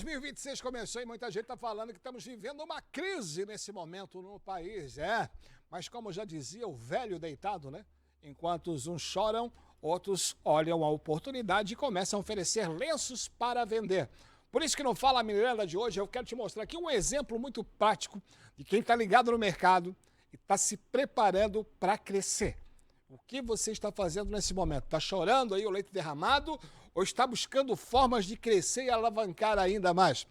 2026 começou e muita gente está falando que estamos vivendo uma crise nesse momento no país, Mas como já dizia o velho deitado, né? Enquanto uns choram, outros olham a oportunidade e começam a oferecer lenços para vender. Por isso que no Fala Miranda de hoje eu quero te mostrar aqui um exemplo muito prático de quem está ligado no mercado e está se preparando para crescer. O que você está fazendo nesse momento? Está chorando aí o leite derramado ou está buscando formas de crescer e alavancar ainda mais?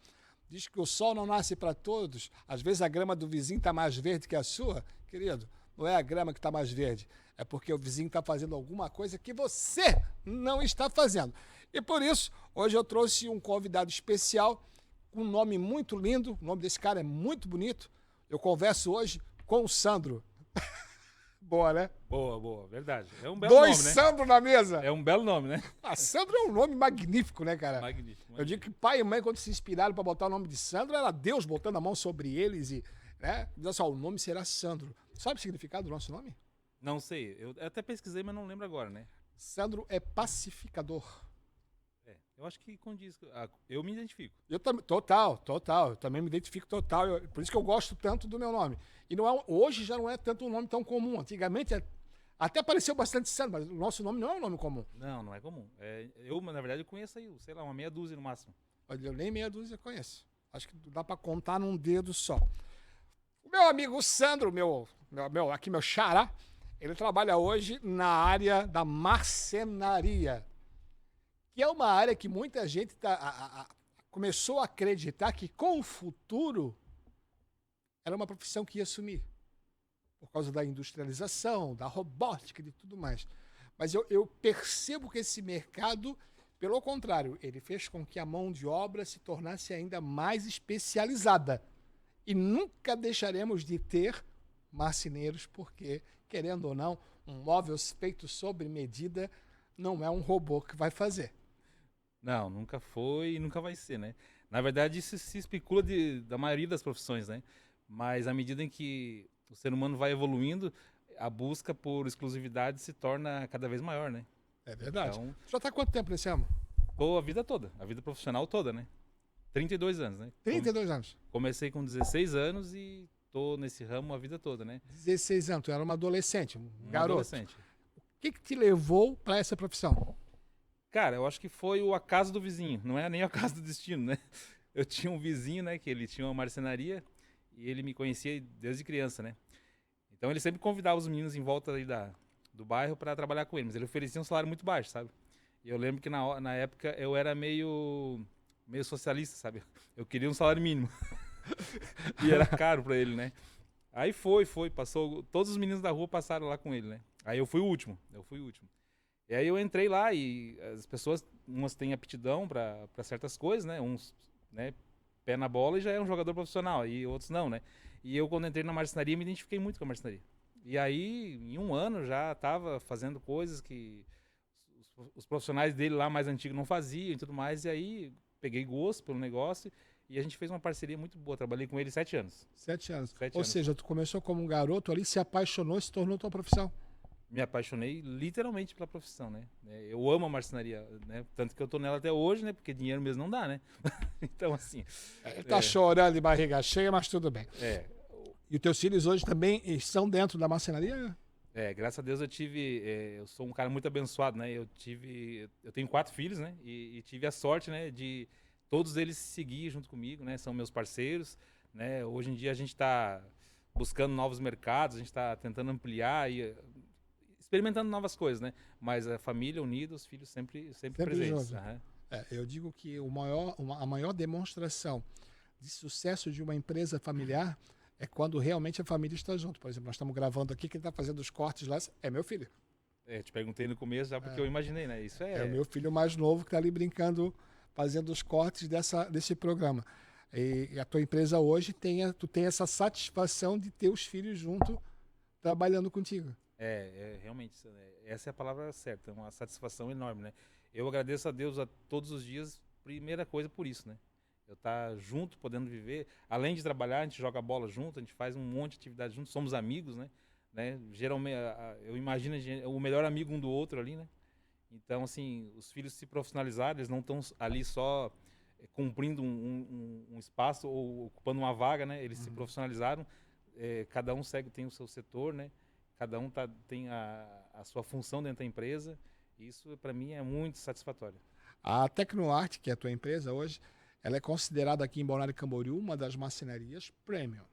Diz que o sol não nasce para todos. Às vezes a grama do vizinho está mais verde que a sua. Querido, não é a grama que está mais verde. É porque o vizinho está fazendo alguma coisa que você não está fazendo. E por isso, hoje eu trouxe um convidado especial com um nome muito lindo. O nome desse cara é muito bonito. Eu converso hoje com o Sandro. Boa, né? Boa, verdade. É um belo nome, né? Sandro na mesa. É um belo nome, né? Sandro é um nome magnífico, né, cara? Magnífico. Eu digo que pai e mãe, quando se inspiraram para botar o nome de Sandro, era Deus botando a mão sobre eles e, né? Diz assim, ó, o nome será Sandro. Sabe o significado do nosso nome? Não sei. Eu até pesquisei, mas não lembro agora, né? Sandro é pacificador. Eu acho que condiz. Eu me identifico. Eu também, total. Eu também me identifico total. Por isso que eu gosto tanto do meu nome. E não é, hoje já não é tanto um nome tão comum. Antigamente até apareceu bastante Sandro, mas o nosso nome não é um nome comum. Não é comum. Eu, na verdade, eu conheço aí, sei lá, uma meia dúzia no máximo. Olha, eu nem meia dúzia conheço. Acho que dá para contar num dedo só. O meu amigo Sandro, meu xará, ele trabalha hoje na área da marcenaria, que é uma área que muita gente começou a acreditar que com o futuro era uma profissão que ia sumir, por causa da industrialização, da robótica e de tudo mais. Mas eu percebo que esse mercado, pelo contrário, ele fez com que a mão de obra se tornasse ainda mais especializada. E nunca deixaremos de ter marceneiros, porque, querendo ou não, um móvel feito sob medida não é um robô que vai fazer. Não, nunca foi e nunca vai ser, né? Na verdade, isso se especula da maioria das profissões, né? Mas à medida em que o ser humano vai evoluindo, a busca por exclusividade se torna cada vez maior, né? É verdade. Então, já está há quanto tempo nesse ramo? tô a vida toda, a vida profissional toda, né? 32 anos, né? 32 anos. Comecei com 16 anos e tô nesse ramo a vida toda, né? 16 anos, tu era uma adolescente, um garoto. Adolescente. O que te levou para essa profissão? Cara, eu acho que foi o acaso do vizinho, não é nem o acaso do destino, né? Eu tinha um vizinho, né, que ele tinha uma marcenaria e ele me conhecia desde criança, né? Então ele sempre convidava os meninos em volta ali do bairro para trabalhar com ele, mas ele oferecia um salário muito baixo, sabe? E eu lembro que na época eu era meio socialista, sabe? Eu queria um salário mínimo. E era caro para ele, né? Aí passou, todos os meninos da rua passaram lá com ele, né? Aí eu fui o último. E aí eu entrei lá e as pessoas, umas têm aptidão para certas coisas, né? Uns, né, pé na bola e já é um jogador profissional, e outros não, né? E eu, quando entrei na marcenaria, me identifiquei muito com a marcenaria. E aí, em um ano, já estava fazendo coisas que os profissionais dele lá mais antigos não faziam e tudo mais, e aí peguei gosto pelo negócio e a gente fez uma parceria muito boa. Trabalhei com ele 7 anos. 7 anos. 7 Ou anos. seja, tu começou como um garoto ali, se apaixonou e se tornou tua profissão. Me apaixonei literalmente pela profissão, né? Eu amo a marcenaria, né? Tanto que eu tô nela até hoje, né? Porque dinheiro mesmo não dá, né? Então, assim... Ele tá chorando de barriga cheia, mas tudo bem. E os teus filhos hoje também estão dentro da marcenaria? Graças a Deus eu sou um cara muito abençoado, né? Eu tenho 4 filhos, né? E tive a sorte, né? De todos eles seguir junto comigo, né? São meus parceiros, né? Hoje em dia a gente tá buscando novos mercados, a gente tá tentando ampliar e experimentando novas coisas, né? Mas a família unida, os filhos sempre presentes. Uhum. Eu digo que a maior demonstração de sucesso de uma empresa familiar é quando realmente a família está junto. Por exemplo, nós estamos gravando aqui, quem está fazendo os cortes lá é meu filho. Te perguntei no começo já porque eu imaginei, né? Isso é o meu filho mais novo que está ali brincando, fazendo os cortes desse programa. E a tua empresa hoje tu tem essa satisfação de ter os filhos junto, trabalhando contigo. Realmente, essa é a palavra certa, é uma satisfação enorme, né? Eu agradeço a Deus a todos os dias, primeira coisa por isso, né? Eu estar junto, podendo viver, além de trabalhar, a gente joga bola junto, a gente faz um monte de atividade junto, somos amigos, né? Geralmente, eu imagino o melhor amigo um do outro ali, né? Então, assim, os filhos se profissionalizaram, eles não estão ali só cumprindo um espaço ou ocupando uma vaga, né? Eles se profissionalizaram, cada um tem o seu setor, né? Cada um tem a sua função dentro da empresa. Isso, para mim, é muito satisfatório. A Tecnoarte, que é a tua empresa hoje, ela é considerada aqui em Balneário Camboriú uma das marcenarias premium,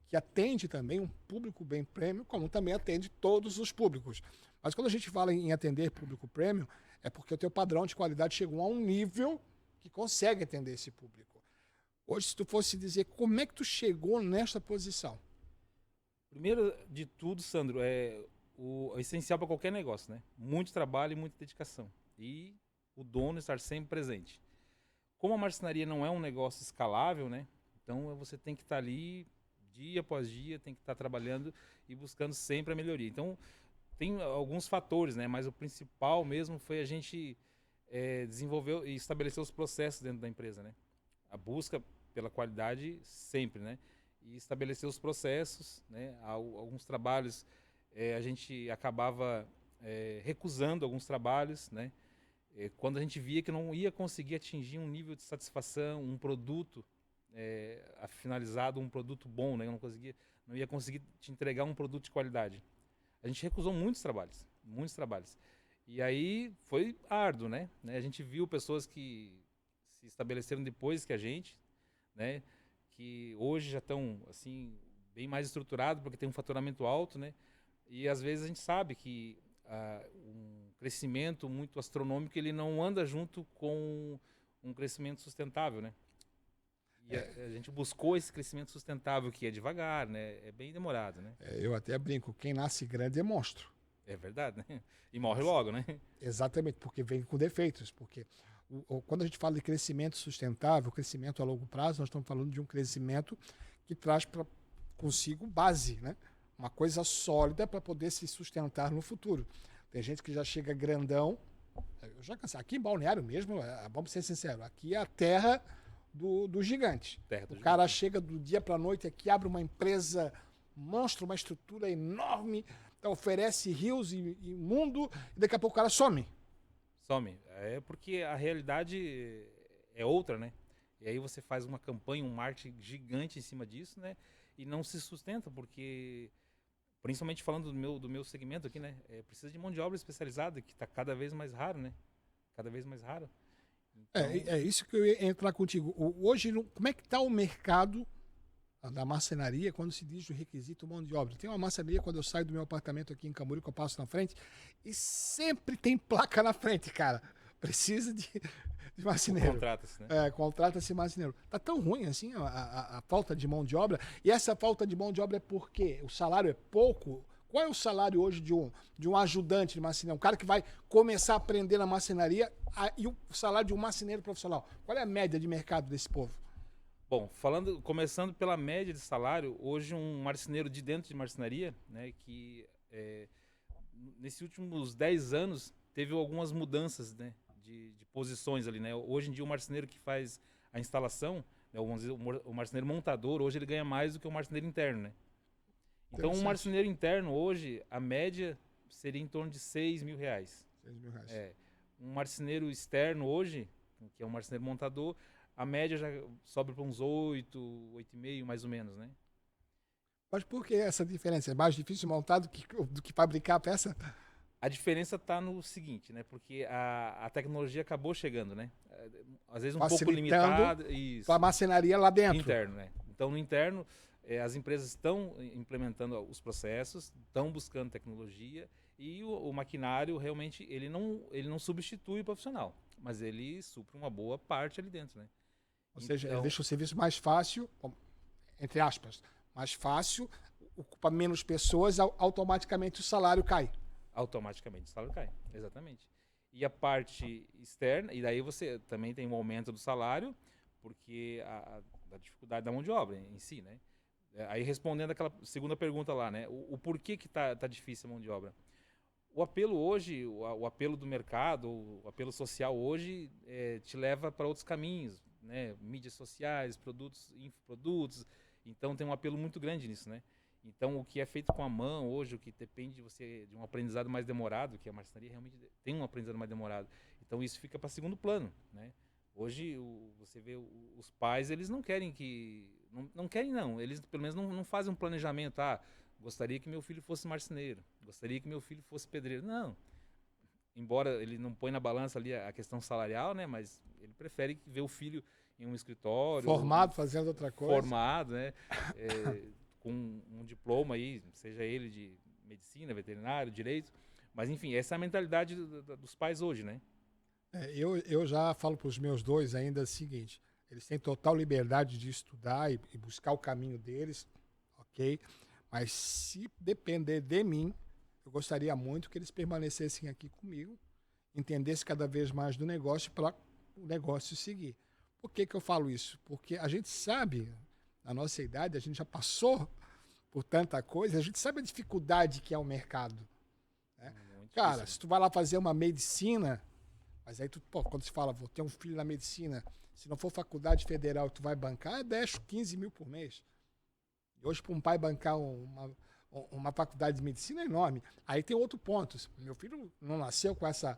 que atende também um público bem premium, como também atende todos os públicos. Mas quando a gente fala em atender público premium, é porque o teu padrão de qualidade chegou a um nível que consegue atender esse público. Hoje, se tu fosse dizer como é que tu chegou nesta posição? Primeiro de tudo, Sandro, é o essencial para qualquer negócio, né? Muito trabalho e muita dedicação. E o dono estar sempre presente. Como a marcenaria não é um negócio escalável, né? Então você tem que estar ali dia após dia, tem que estar trabalhando e buscando sempre a melhoria. Então tem alguns fatores, né? Mas o principal mesmo foi a gente desenvolver e estabelecer os processos dentro da empresa, né? A busca pela qualidade sempre, né? E estabelecer os processos, né? Alguns trabalhos a gente acabava recusando alguns trabalhos, né? Quando a gente via que não ia conseguir atingir um nível de satisfação, um produto finalizado, um produto bom, né? Eu não ia conseguir te entregar um produto de qualidade. A gente recusou muitos trabalhos, muitos trabalhos. E aí foi árduo, né? A gente viu pessoas que se estabeleceram depois que a gente, né? Que hoje já estão assim bem mais estruturados porque tem um faturamento alto, né? E às vezes a gente sabe que um crescimento muito astronômico ele não anda junto com um crescimento sustentável, né? E a gente buscou esse crescimento sustentável que é devagar, né? É bem demorado, né? Eu até brinco, quem nasce grande é monstro. É verdade, né? E morre logo, né? Exatamente, porque vem com defeitos. Porque quando a gente fala de crescimento sustentável, crescimento a longo prazo, nós estamos falando de um crescimento que traz consigo base, né? Uma coisa sólida para poder se sustentar no futuro. Tem gente que já chega grandão. Eu já cansei. Aqui em Balneário mesmo, vamos ser sinceros, aqui é a terra do gigante. O cara chega do dia para a noite aqui, abre uma empresa monstro, uma estrutura enorme, oferece rios e mundo, e daqui a pouco o cara some. Some. É porque a realidade é outra, né? E aí você faz uma campanha, um marketing gigante em cima disso, né? E não se sustenta, porque, principalmente falando do meu segmento aqui, né? Precisa de mão de obra especializada, que está cada vez mais raro, né? Cada vez mais raro. Então... É isso que eu ia entrar contigo. Hoje, como é que está o mercado da marcenaria quando se diz o requisito mão de obra? Tem uma marcenaria quando eu saio do meu apartamento aqui em Camboriú, que eu passo na frente, e sempre tem placa na frente, cara. Precisa de marceneiro. Contrata-se, né? Contrata-se marceneiro. Tá tão ruim assim a falta de mão de obra. E essa falta de mão de obra é porque o salário é pouco. Qual é o salário hoje de um ajudante de marceneiro? Um cara que vai começar a aprender na marcenaria e o salário de um marceneiro profissional. Qual é a média de mercado desse povo? Bom, começando pela média de salário, hoje um marceneiro de dentro de marcenaria, né, que nesses últimos 10 anos teve algumas mudanças, né, de posições ali, né? Hoje em dia o marceneiro que faz a instalação, né, vamos dizer, o marceneiro montador, hoje ele ganha mais do que o marceneiro interno, né? Então um marceneiro interno hoje, a média seria em torno de R$6.000. R$6.000. Um marceneiro externo hoje, que é um marceneiro montador, a média já sobe para uns 8,5 mais ou menos, né? Mas por que essa diferença? É mais difícil montar do que fabricar a peça? A diferença está no seguinte, né? Porque a tecnologia acabou chegando, né? Às vezes um pouco limitada. Para a marcenaria lá dentro. Interno, né? Então, no interno, as empresas estão implementando os processos, estão buscando tecnologia e o maquinário realmente ele não substitui o profissional, mas ele supre uma boa parte ali dentro, né? Ou seja, ele deixa o serviço mais fácil, entre aspas, mais fácil, ocupa menos pessoas, automaticamente o salário cai. Automaticamente o salário cai, exatamente. E a parte externa, e daí você também tem um aumento do salário, porque da dificuldade da mão de obra em si, né? Aí respondendo aquela segunda pergunta lá, né? O porquê que tá difícil a mão de obra? O apelo hoje, o apelo do mercado, o apelo social hoje te leva para outros caminhos, né? Mídias sociais, infoprodutos. Então tem um apelo muito grande nisso, né? Então o que é feito com a mão hoje, o que depende de um aprendizado mais demorado, que a marcenaria realmente tem um aprendizado mais demorado. Então isso fica para segundo plano, né? Hoje, você vê os pais, eles não querem não querem não, eles pelo menos não fazem um planejamento, gostaria que meu filho fosse marceneiro, gostaria que meu filho fosse pedreiro, não. Embora ele não põe na balança ali a questão salarial, né, mas ele prefere ver o filho em um escritório. Formado, fazendo outra coisa. Formado, né, com um diploma aí, seja ele de medicina, veterinário, direito, mas enfim, essa é a mentalidade dos pais hoje, né. Eu já falo para os meus dois ainda o seguinte, eles têm total liberdade de estudar e buscar o caminho deles, ok? Mas se depender de mim, eu gostaria muito que eles permanecessem aqui comigo, entendessem cada vez mais do negócio para o negócio seguir. Por que eu falo isso? Porque a gente sabe, na nossa idade, a gente já passou por tanta coisa, a gente sabe a dificuldade que é o mercado. Né? Cara, se tu vai lá fazer uma medicina, mas aí quando se fala, vou ter um filho na medicina, se não for faculdade federal, tu vai bancar, é 10, 15 mil por mês. E hoje, para um pai bancar uma faculdade de medicina é enorme. Aí tem outro ponto. Meu filho não nasceu com essa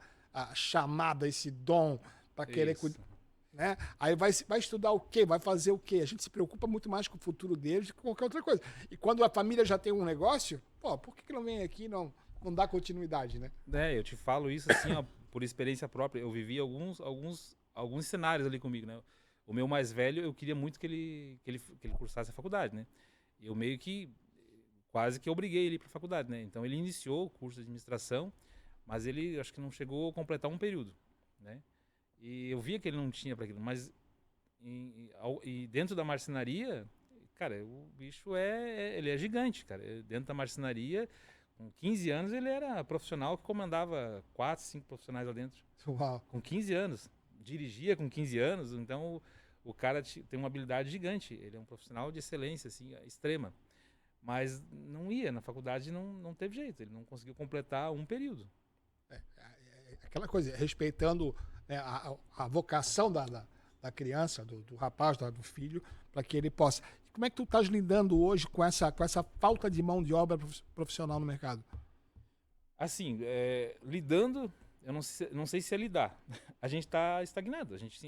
chamada, esse dom para querer cuidar. Né? Aí vai estudar o quê? Vai fazer o quê? A gente se preocupa muito mais com o futuro deles do que qualquer outra coisa. E quando a família já tem um negócio, por que não vem aqui e não dá continuidade, né? Eu te falo isso assim, ó, por experiência própria. Eu vivi alguns cenários ali comigo, né? O meu mais velho, eu queria muito que ele cursasse a faculdade, né? Eu meio que quase que obriguei ele para a faculdade, né? Então ele iniciou o curso de administração, mas ele acho que não chegou a completar um período, né? E eu via que ele não tinha para aquilo, mas e dentro da marcenaria, cara, o bicho ele é gigante, cara. Dentro da marcenaria, com 15 anos ele era profissional que comandava 4, 5 profissionais lá dentro. Uau. Com 15 anos, dirigia com 15 anos, então o cara tem uma habilidade gigante. Ele é um profissional de excelência, assim, extrema. Mas não ia, na faculdade não teve jeito, ele não conseguiu completar um período. Aquela coisa, respeitando, né, a vocação da criança, do rapaz, do filho, para que ele possa. Como é que tu estás lidando hoje com essa falta de mão de obra profissional no mercado? Assim, lidando, eu não sei se é lidar. A gente está estagnado, a gente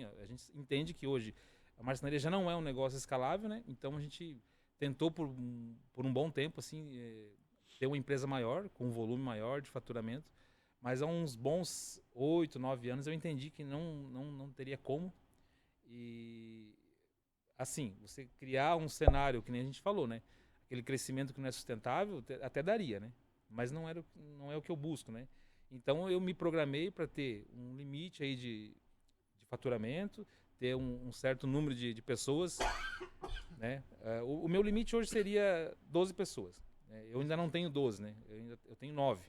entende que hoje a marcenaria já não é um negócio escalável, né? Então a gente tentou por um bom tempo assim, ter uma empresa maior, com um volume maior de faturamento, mas há uns bons 8, 9 anos eu entendi que não teria como. E assim, você criar um cenário, que nem a gente falou, né? Aquele crescimento que não é sustentável, até daria, né? Mas não é o que eu busco, né? Então eu me programei para ter um limite aí de faturamento, ter um certo número de pessoas, né? O meu limite hoje seria 12 pessoas. Né? Eu ainda não tenho 12, né? Eu tenho 9.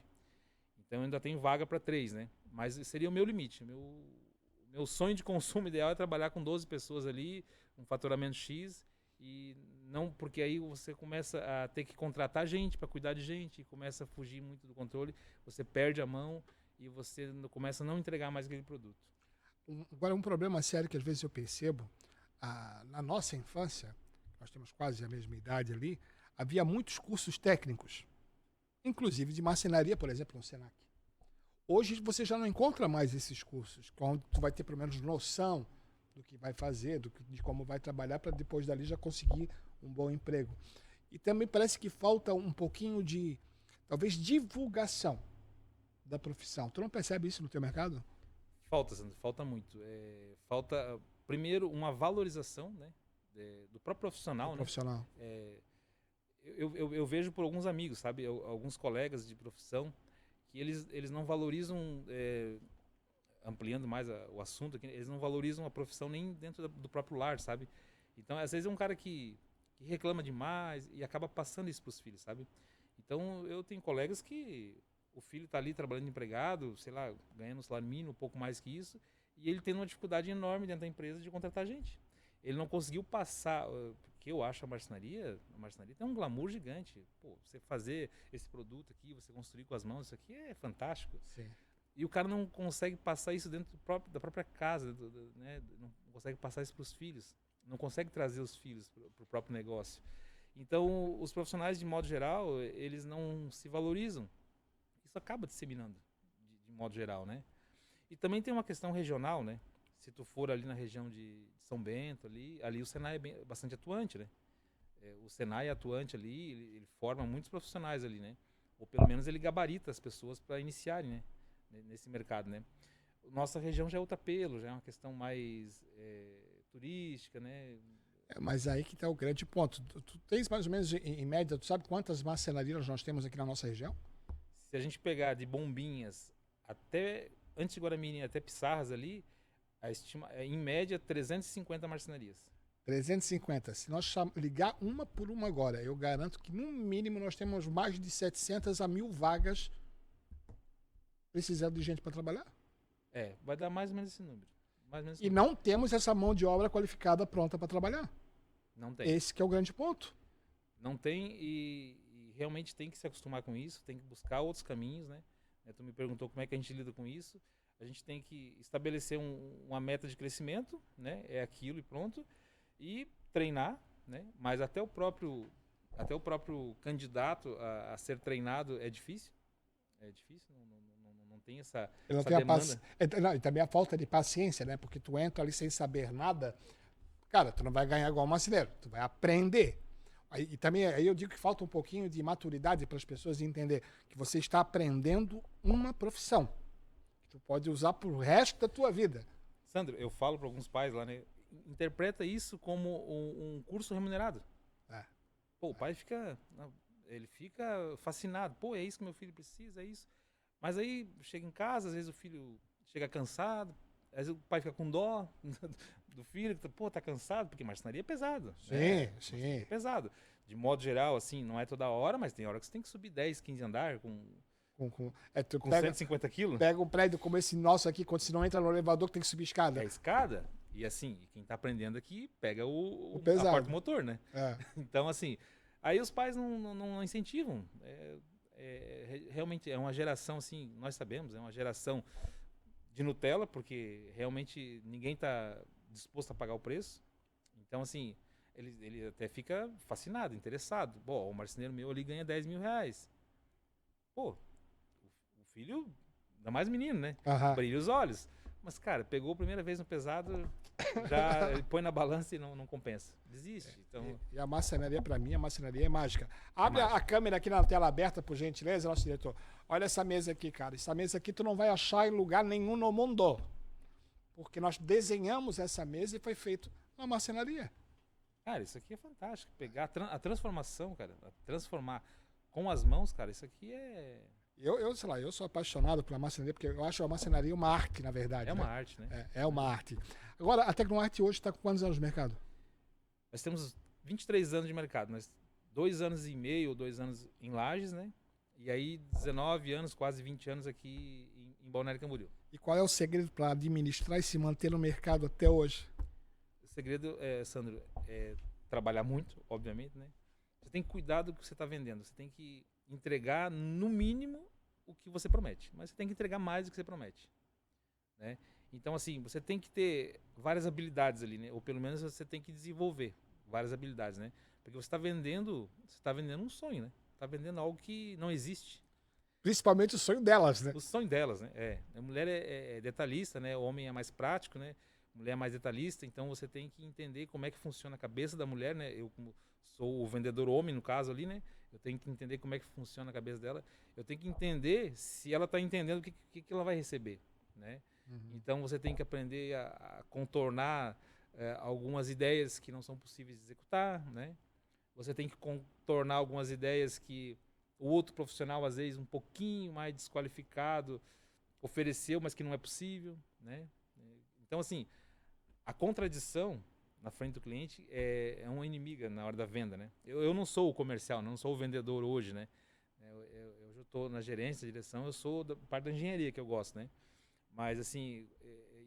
Então eu ainda tenho vaga para 3, né? Mas seria o meu limite. Meu sonho de consumo ideal é trabalhar com 12 pessoas ali, um faturamento X, e não porque aí você começa a ter que contratar gente para cuidar de gente, e começa a fugir muito do controle, você perde a mão e você começa a não entregar mais aquele produto. Agora, um problema sério que às vezes eu percebo, na nossa infância, nós temos quase a mesma idade ali, havia muitos cursos técnicos, inclusive de marcenaria, por exemplo, no Senac. Hoje você já não encontra mais esses cursos, onde tu vai ter pelo menos noção do que vai fazer, de como vai trabalhar, para depois dali já conseguir um bom emprego. E também parece que falta um pouquinho de, talvez, divulgação da profissão. Tu não percebe isso no teu mercado? Falta, Sandro, falta muito. Falta, primeiro, uma valorização, né, do próprio profissional. Do profissional. Né? Eu vejo por alguns amigos, sabe, alguns colegas de profissão, que eles não valorizam, ampliando mais o assunto aqui, eles não valorizam a profissão nem dentro do próprio lar, sabe? Então, às vezes é um cara que reclama demais e acaba passando isso para os filhos, sabe? Então, eu tenho colegas que o filho está ali trabalhando de empregado, sei lá, ganhando um salário mínimo, um pouco mais que isso, e ele tem uma dificuldade enorme dentro da empresa de contratar gente. Ele não conseguiu passar, porque eu acho a marcenaria tem um glamour gigante. Pô, você fazer esse produto aqui, você construir com as mãos, isso aqui é fantástico. Sim. E o cara não consegue passar isso dentro da própria casa, né? Não consegue passar isso para os filhos, não consegue trazer os filhos para o próprio negócio. Então, os profissionais, de modo geral, eles não se valorizam. Isso acaba disseminando, de modo geral, né? E também tem uma questão regional, né? se tu for ali na região de São Bento, ali o Senai é bastante atuante, né? O Senai é atuante ali, ele forma muitos profissionais ali, né? Ou pelo menos ele gabarita as pessoas para iniciarem, né? Nesse mercado, né? Nossa região já é outro apelo, já é uma questão mais turística, né? Mas aí que está o grande ponto. Tu tens mais ou menos, em média, tu sabe quantas marcenarias nós temos aqui na nossa região? Se a gente pegar de Bombinhas até, antes de Guaramirim, até Pissarras ali, em média, 350 marcenarias. 350. Se nós ligar uma por uma agora, eu garanto que no mínimo nós temos mais de 700 a 1.000 vagas precisando de gente para trabalhar. Vai dar mais ou menos esse número. E não temos essa mão de obra qualificada pronta para trabalhar. Não tem. Esse que é o grande ponto. Não tem e realmente tem que se acostumar com isso, tem que buscar outros caminhos, né? Tu me perguntou como é que a gente lida com isso. A gente tem que estabelecer uma meta de crescimento, né? É aquilo e pronto. E treinar, né? Mas até o próprio candidato a ser treinado é difícil. É difícil, não tem essa demanda. E também a falta de paciência, né? Porque tu entra ali sem saber nada, cara, tu não vai ganhar igual um marceneiro, tu vai aprender. E também aí eu digo que falta um pouquinho de maturidade para as pessoas entender que você está aprendendo uma profissão que tu pode usar pro resto da tua vida. Sandro, eu falo para alguns pais lá, né? Interpreta isso como um curso remunerado. Pô, o pai fica fascinado. Pô, é isso que meu filho precisa, é isso. Mas aí chega em casa, às vezes o filho chega cansado, às vezes o pai fica com dó do filho, pô, tá cansado, porque marcenaria é pesado. Sim. É pesado. De modo geral, assim, não é toda hora, mas tem hora que você tem que subir 10, 15 andar com 150 quilos. Pega um prédio como esse nosso aqui, quando você não entra no elevador, que tem que subir escada. É escada, e assim, quem tá aprendendo aqui pega a pesado. parte do motor, né? Então, assim, aí os pais não incentivam. Realmente é uma geração, assim, nós sabemos, é uma geração de Nutella, porque realmente ninguém está disposto a pagar o preço. Então, assim, ele até fica fascinado, interessado. Bom, o marceneiro meu ali ganha 10 mil reais. Pô, o filho, ainda mais menino, né? Brilha os olhos. Mas, cara, pegou a primeira vez no pesado, já põe na balança e não compensa. Desiste. Então... E a marcenaria, para mim, a marcenaria é mágica. Abre a câmera aqui na tela aberta, por gentileza, nosso diretor. Olha essa mesa aqui, cara. Essa mesa aqui tu não vai achar em lugar nenhum no mundo. Porque nós desenhamos essa mesa e foi feito na marcenaria. Cara, isso aqui é fantástico. Pegar a transformação, cara. Transformar com as mãos, cara, isso aqui é... Sei lá, eu sou apaixonado pela marcenaria, porque eu acho a marcenaria uma arte, na verdade. É uma arte, né? É uma arte. Agora, a Tecnoarte hoje está com quantos anos no mercado? Nós temos 23 anos de mercado, mas 2 anos e meio ou 2 anos em Lages, né? E aí 19 anos, quase 20 anos aqui em Balneário Camboriú. E qual é o segredo para administrar e se manter no mercado até hoje? O segredo, Sandro, é trabalhar muito, obviamente, né? Você tem que cuidar do que você está vendendo. Você tem que entregar, no mínimo, o que você promete. Mas você tem que entregar mais do que você promete, né? Então, assim, você tem que ter várias habilidades ali, né? Ou pelo menos você tem que desenvolver várias habilidades, né? Porque você está vendendo um sonho, né? Está vendendo algo que não existe. Principalmente o sonho delas, né? O sonho delas, né? A mulher é detalhista, né? O homem é mais prático, né? A mulher é mais detalhista, então você tem que entender como é que funciona a cabeça da mulher, né? Eu, como sou o vendedor homem, no caso ali, né? Eu tenho que entender como é que funciona a cabeça dela. Eu tenho que entender se ela está entendendo o que ela vai receber, né? Então você tem que aprender a contornar algumas ideias que não são possíveis de executar, né? Você tem que contornar algumas ideias que o outro profissional, às vezes, um pouquinho mais desqualificado, ofereceu, mas que não é possível, né? Então, assim, a contradição na frente do cliente é uma inimiga na hora da venda, né? Eu não sou o comercial, não sou o vendedor hoje, né? Eu estou na gerência, direção, eu sou da parte da engenharia que eu gosto, né? Mas, assim,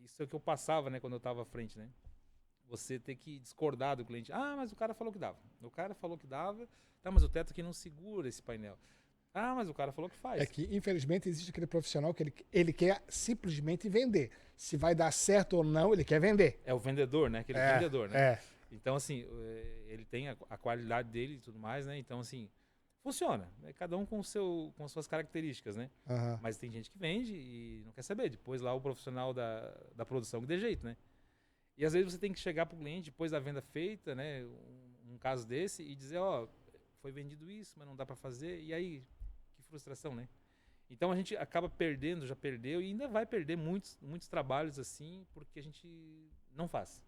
isso é o que eu passava, né, quando eu estava à frente, né? Você ter que discordar do cliente. Ah, mas o cara falou que dava. O cara falou que dava, tá, mas o teto aqui não segura esse painel. Ah, mas o cara falou que faz. É que, infelizmente, existe aquele profissional que ele quer simplesmente vender. Se vai dar certo ou não, ele quer vender. É o vendedor, né? Aquele vendedor, né? É. Então, assim, ele tem a qualidade dele e tudo mais, né? Então, assim, Funciona, né? Cada um com as suas características, né? Aham. Mas tem gente que vende e não quer saber. Depois lá o profissional da produção que dê jeito, né? E às vezes você tem que chegar para o cliente depois da venda feita, né? Um caso desse e dizer, ó, foi vendido isso, mas não dá para fazer. E aí, que frustração, né? Então a gente acaba perdendo, já perdeu e ainda vai perder muitos trabalhos assim, porque a gente não faz.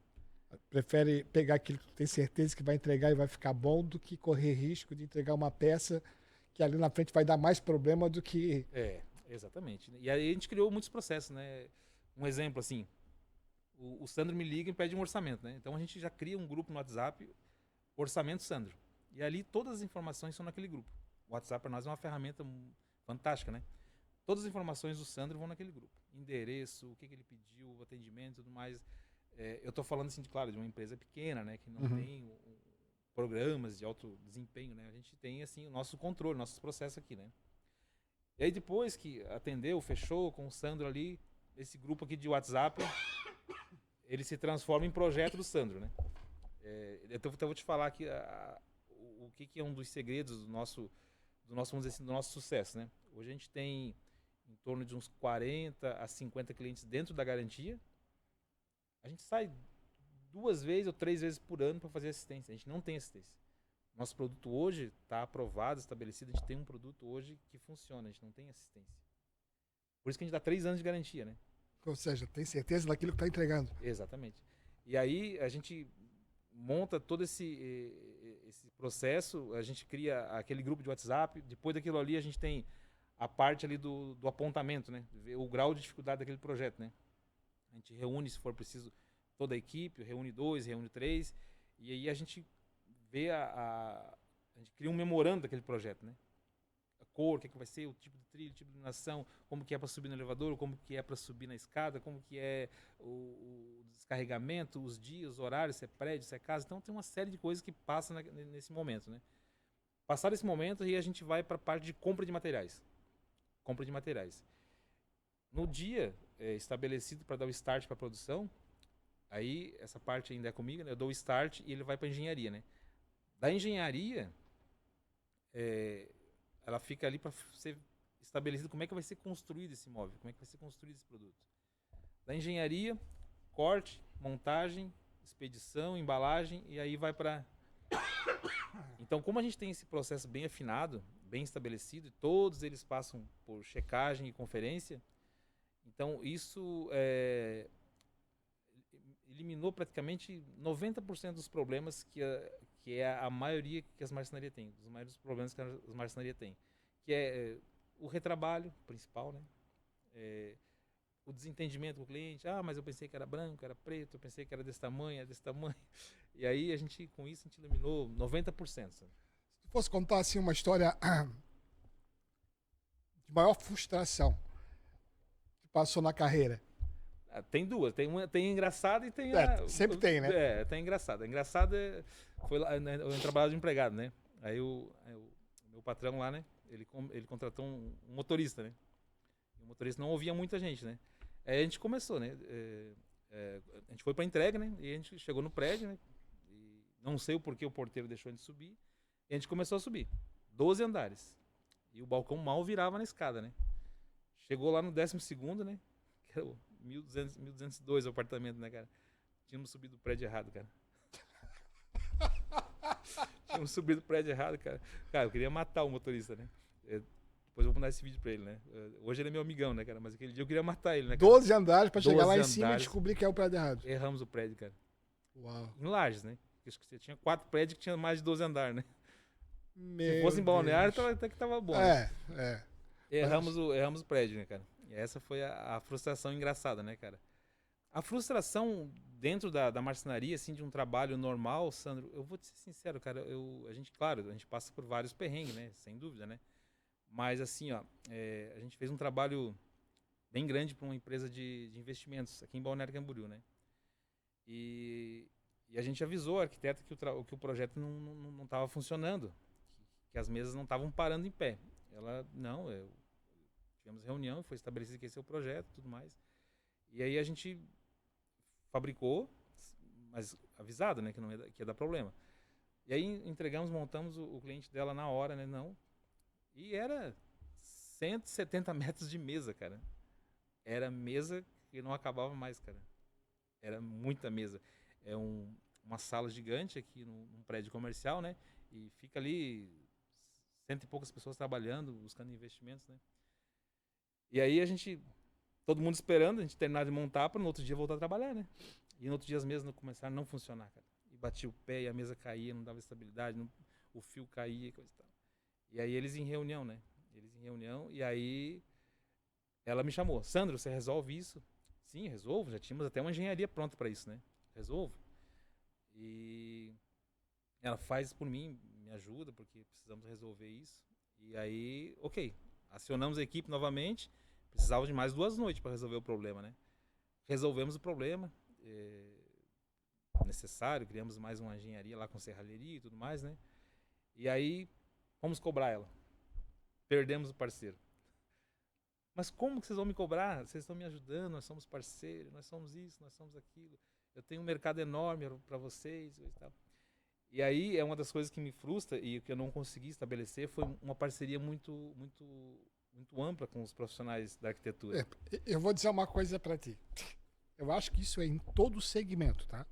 Prefere pegar aquilo que tem certeza que vai entregar e vai ficar bom do que correr risco de entregar uma peça que ali na frente vai dar mais problema do que... Exatamente. E aí a gente criou muitos processos, né? Um exemplo assim, o Sandro me liga e pede um orçamento, né? Então a gente já cria um grupo no WhatsApp, Orçamento Sandro. E ali todas as informações são naquele grupo. O WhatsApp para nós é uma ferramenta fantástica, né? Todas as informações do Sandro vão naquele grupo. Endereço, o que ele pediu, o atendimento e tudo mais. Eu estou falando, assim, claro, de uma empresa pequena, né? Que não tem programas de alto desempenho, né? A gente tem, assim, o nosso controle, nossos processos aqui, né? E aí depois que atendeu, fechou com o Sandro ali, esse grupo aqui de WhatsApp, ele se transforma em projeto do Sandro, né? Então eu vou te falar aqui o que é um dos segredos do nosso, vamos dizer assim, do nosso sucesso, né? Hoje a gente tem em torno de uns 40 a 50 clientes dentro da garantia. A gente sai 2 vezes ou 3 vezes por ano para fazer assistência. A gente não tem assistência. Nosso produto hoje está aprovado, estabelecido. A gente tem um produto hoje que funciona. A gente não tem assistência. Por isso que a gente dá 3 anos de garantia, né? Ou seja, tem certeza daquilo que está entregando. Exatamente. E aí a gente monta todo esse processo, a gente cria aquele grupo de WhatsApp. Depois daquilo ali a gente tem a parte ali do apontamento, né? O grau de dificuldade daquele projeto, né? A gente reúne, se for preciso, toda a equipe, reúne 2, reúne 3, e aí a gente vê a gente cria um memorando daquele projeto, né? A cor, o que vai ser, o tipo de trilho, o tipo de iluminação, como que é para subir no elevador, como que é para subir na escada, como que é o descarregamento, os dias, os horários, se é prédio, se é casa. Então tem uma série de coisas que passam nesse momento, né? Passado esse momento, aí a gente vai para a parte de compra de materiais. Compra de materiais. No dia estabelecido para dar o start para a produção, aí essa parte ainda é comigo, né? Eu dou o start e ele vai para a engenharia, né? Da engenharia, ela fica ali para ser estabelecido como é que vai ser construído esse imóvel, como é que vai ser construído esse produto. Da engenharia, corte, montagem, expedição, embalagem e aí vai para... Então, como a gente tem esse processo bem afinado, bem estabelecido, e todos eles passam por checagem e conferência, então isso eliminou praticamente 90% dos problemas que é a maioria que as marcenarias têm, dos maiores problemas que as marcenarias têm, que é o retrabalho principal, né? O desentendimento com o cliente, mas eu pensei que era branco, era preto, eu pensei que era desse tamanho, e aí com isso a gente eliminou 90%. Sabe? Se fosse contar assim uma história de maior frustração que passou na carreira. Tem duas, tem engraçada e tem sempre tem, né? Tem engraçada. A engraçada foi lá, né, eu trabalhava de empregado, né? Aí o meu patrão lá, né? Ele contratou um motorista, né? E o motorista não ouvia muita gente, né? Aí a gente começou, né? A gente foi pra entrega, né? E a gente chegou no prédio, né? E não sei o porquê o porteiro deixou a gente subir. E a gente começou a subir. 12 andares. E o balcão mal virava na escada, né? Chegou lá no 12º, né? Que era o 1202 o apartamento, né, cara? Tínhamos subido o prédio errado, cara. Tínhamos subido o prédio errado, cara. Cara, eu queria matar o motorista, né? Depois eu vou mandar esse vídeo pra ele, né? Hoje ele é meu amigão, né, cara? Mas aquele dia eu queria matar ele, né, cara? 12 andares pra chegar lá em cima e descobrir que é o prédio errado. Erramos o prédio, cara. Uau. Em Lages, né? Acho que você tinha 4 prédios que tinha mais de 12 andares, né? Se fosse em Balneário, até que tava bom. Né? Erramos o prédio, né, cara? E essa foi a frustração engraçada, né, cara? A frustração dentro da marcenaria, assim, de um trabalho normal, Sandro, eu vou te ser sincero, cara, a gente passa por vários perrengues, né? Sem dúvida, né? Mas, assim, ó, a gente fez um trabalho bem grande para uma empresa de investimentos aqui em Balneário Camboriú, né? E a gente avisou a arquiteta que o projeto não estava funcionando, que as mesas não estavam parando em pé. Ela, tivemos reunião, foi estabelecido que esse é o projeto e tudo mais. E aí a gente fabricou, mas avisado, né, que ia dar problema. E aí entregamos, montamos o cliente dela na hora, né, não, E era 170 metros de mesa, cara. Era mesa que não acabava mais, cara. Era muita mesa. É uma sala gigante aqui num prédio comercial, né? E fica ali cento e poucas pessoas trabalhando, buscando investimentos, né? E aí todo mundo esperando a gente terminar de montar para no outro dia voltar a trabalhar, né? E no outro dia as mesas não começaram a não funcionar, cara. E batia o pé e a mesa caía, não dava estabilidade, o fio caía e coisa e tal. E aí eles em reunião, né? E aí ela me chamou. Sandro, você resolve isso? Sim, resolvo. Já tínhamos até uma engenharia pronta para isso, né? Resolvo. E ela faz por mim, me ajuda, porque precisamos resolver isso. E aí, ok. Acionamos a equipe novamente. Precisava de mais 2 noites para resolver o problema, né? Resolvemos o problema. Necessário. Criamos mais uma engenharia lá com serralheria e tudo mais, né? E aí, vamos cobrar ela. Perdemos o parceiro. Mas como que vocês vão me cobrar? Vocês estão me ajudando, nós somos parceiros, nós somos isso, nós somos aquilo. Eu tenho um mercado enorme para vocês e tal. E aí é uma das coisas que me frustra e que eu não consegui estabelecer foi uma parceria muito, muito, muito ampla com os profissionais da arquitetura. Eu vou dizer uma coisa para ti. Eu acho que isso é em todo segmento, tá?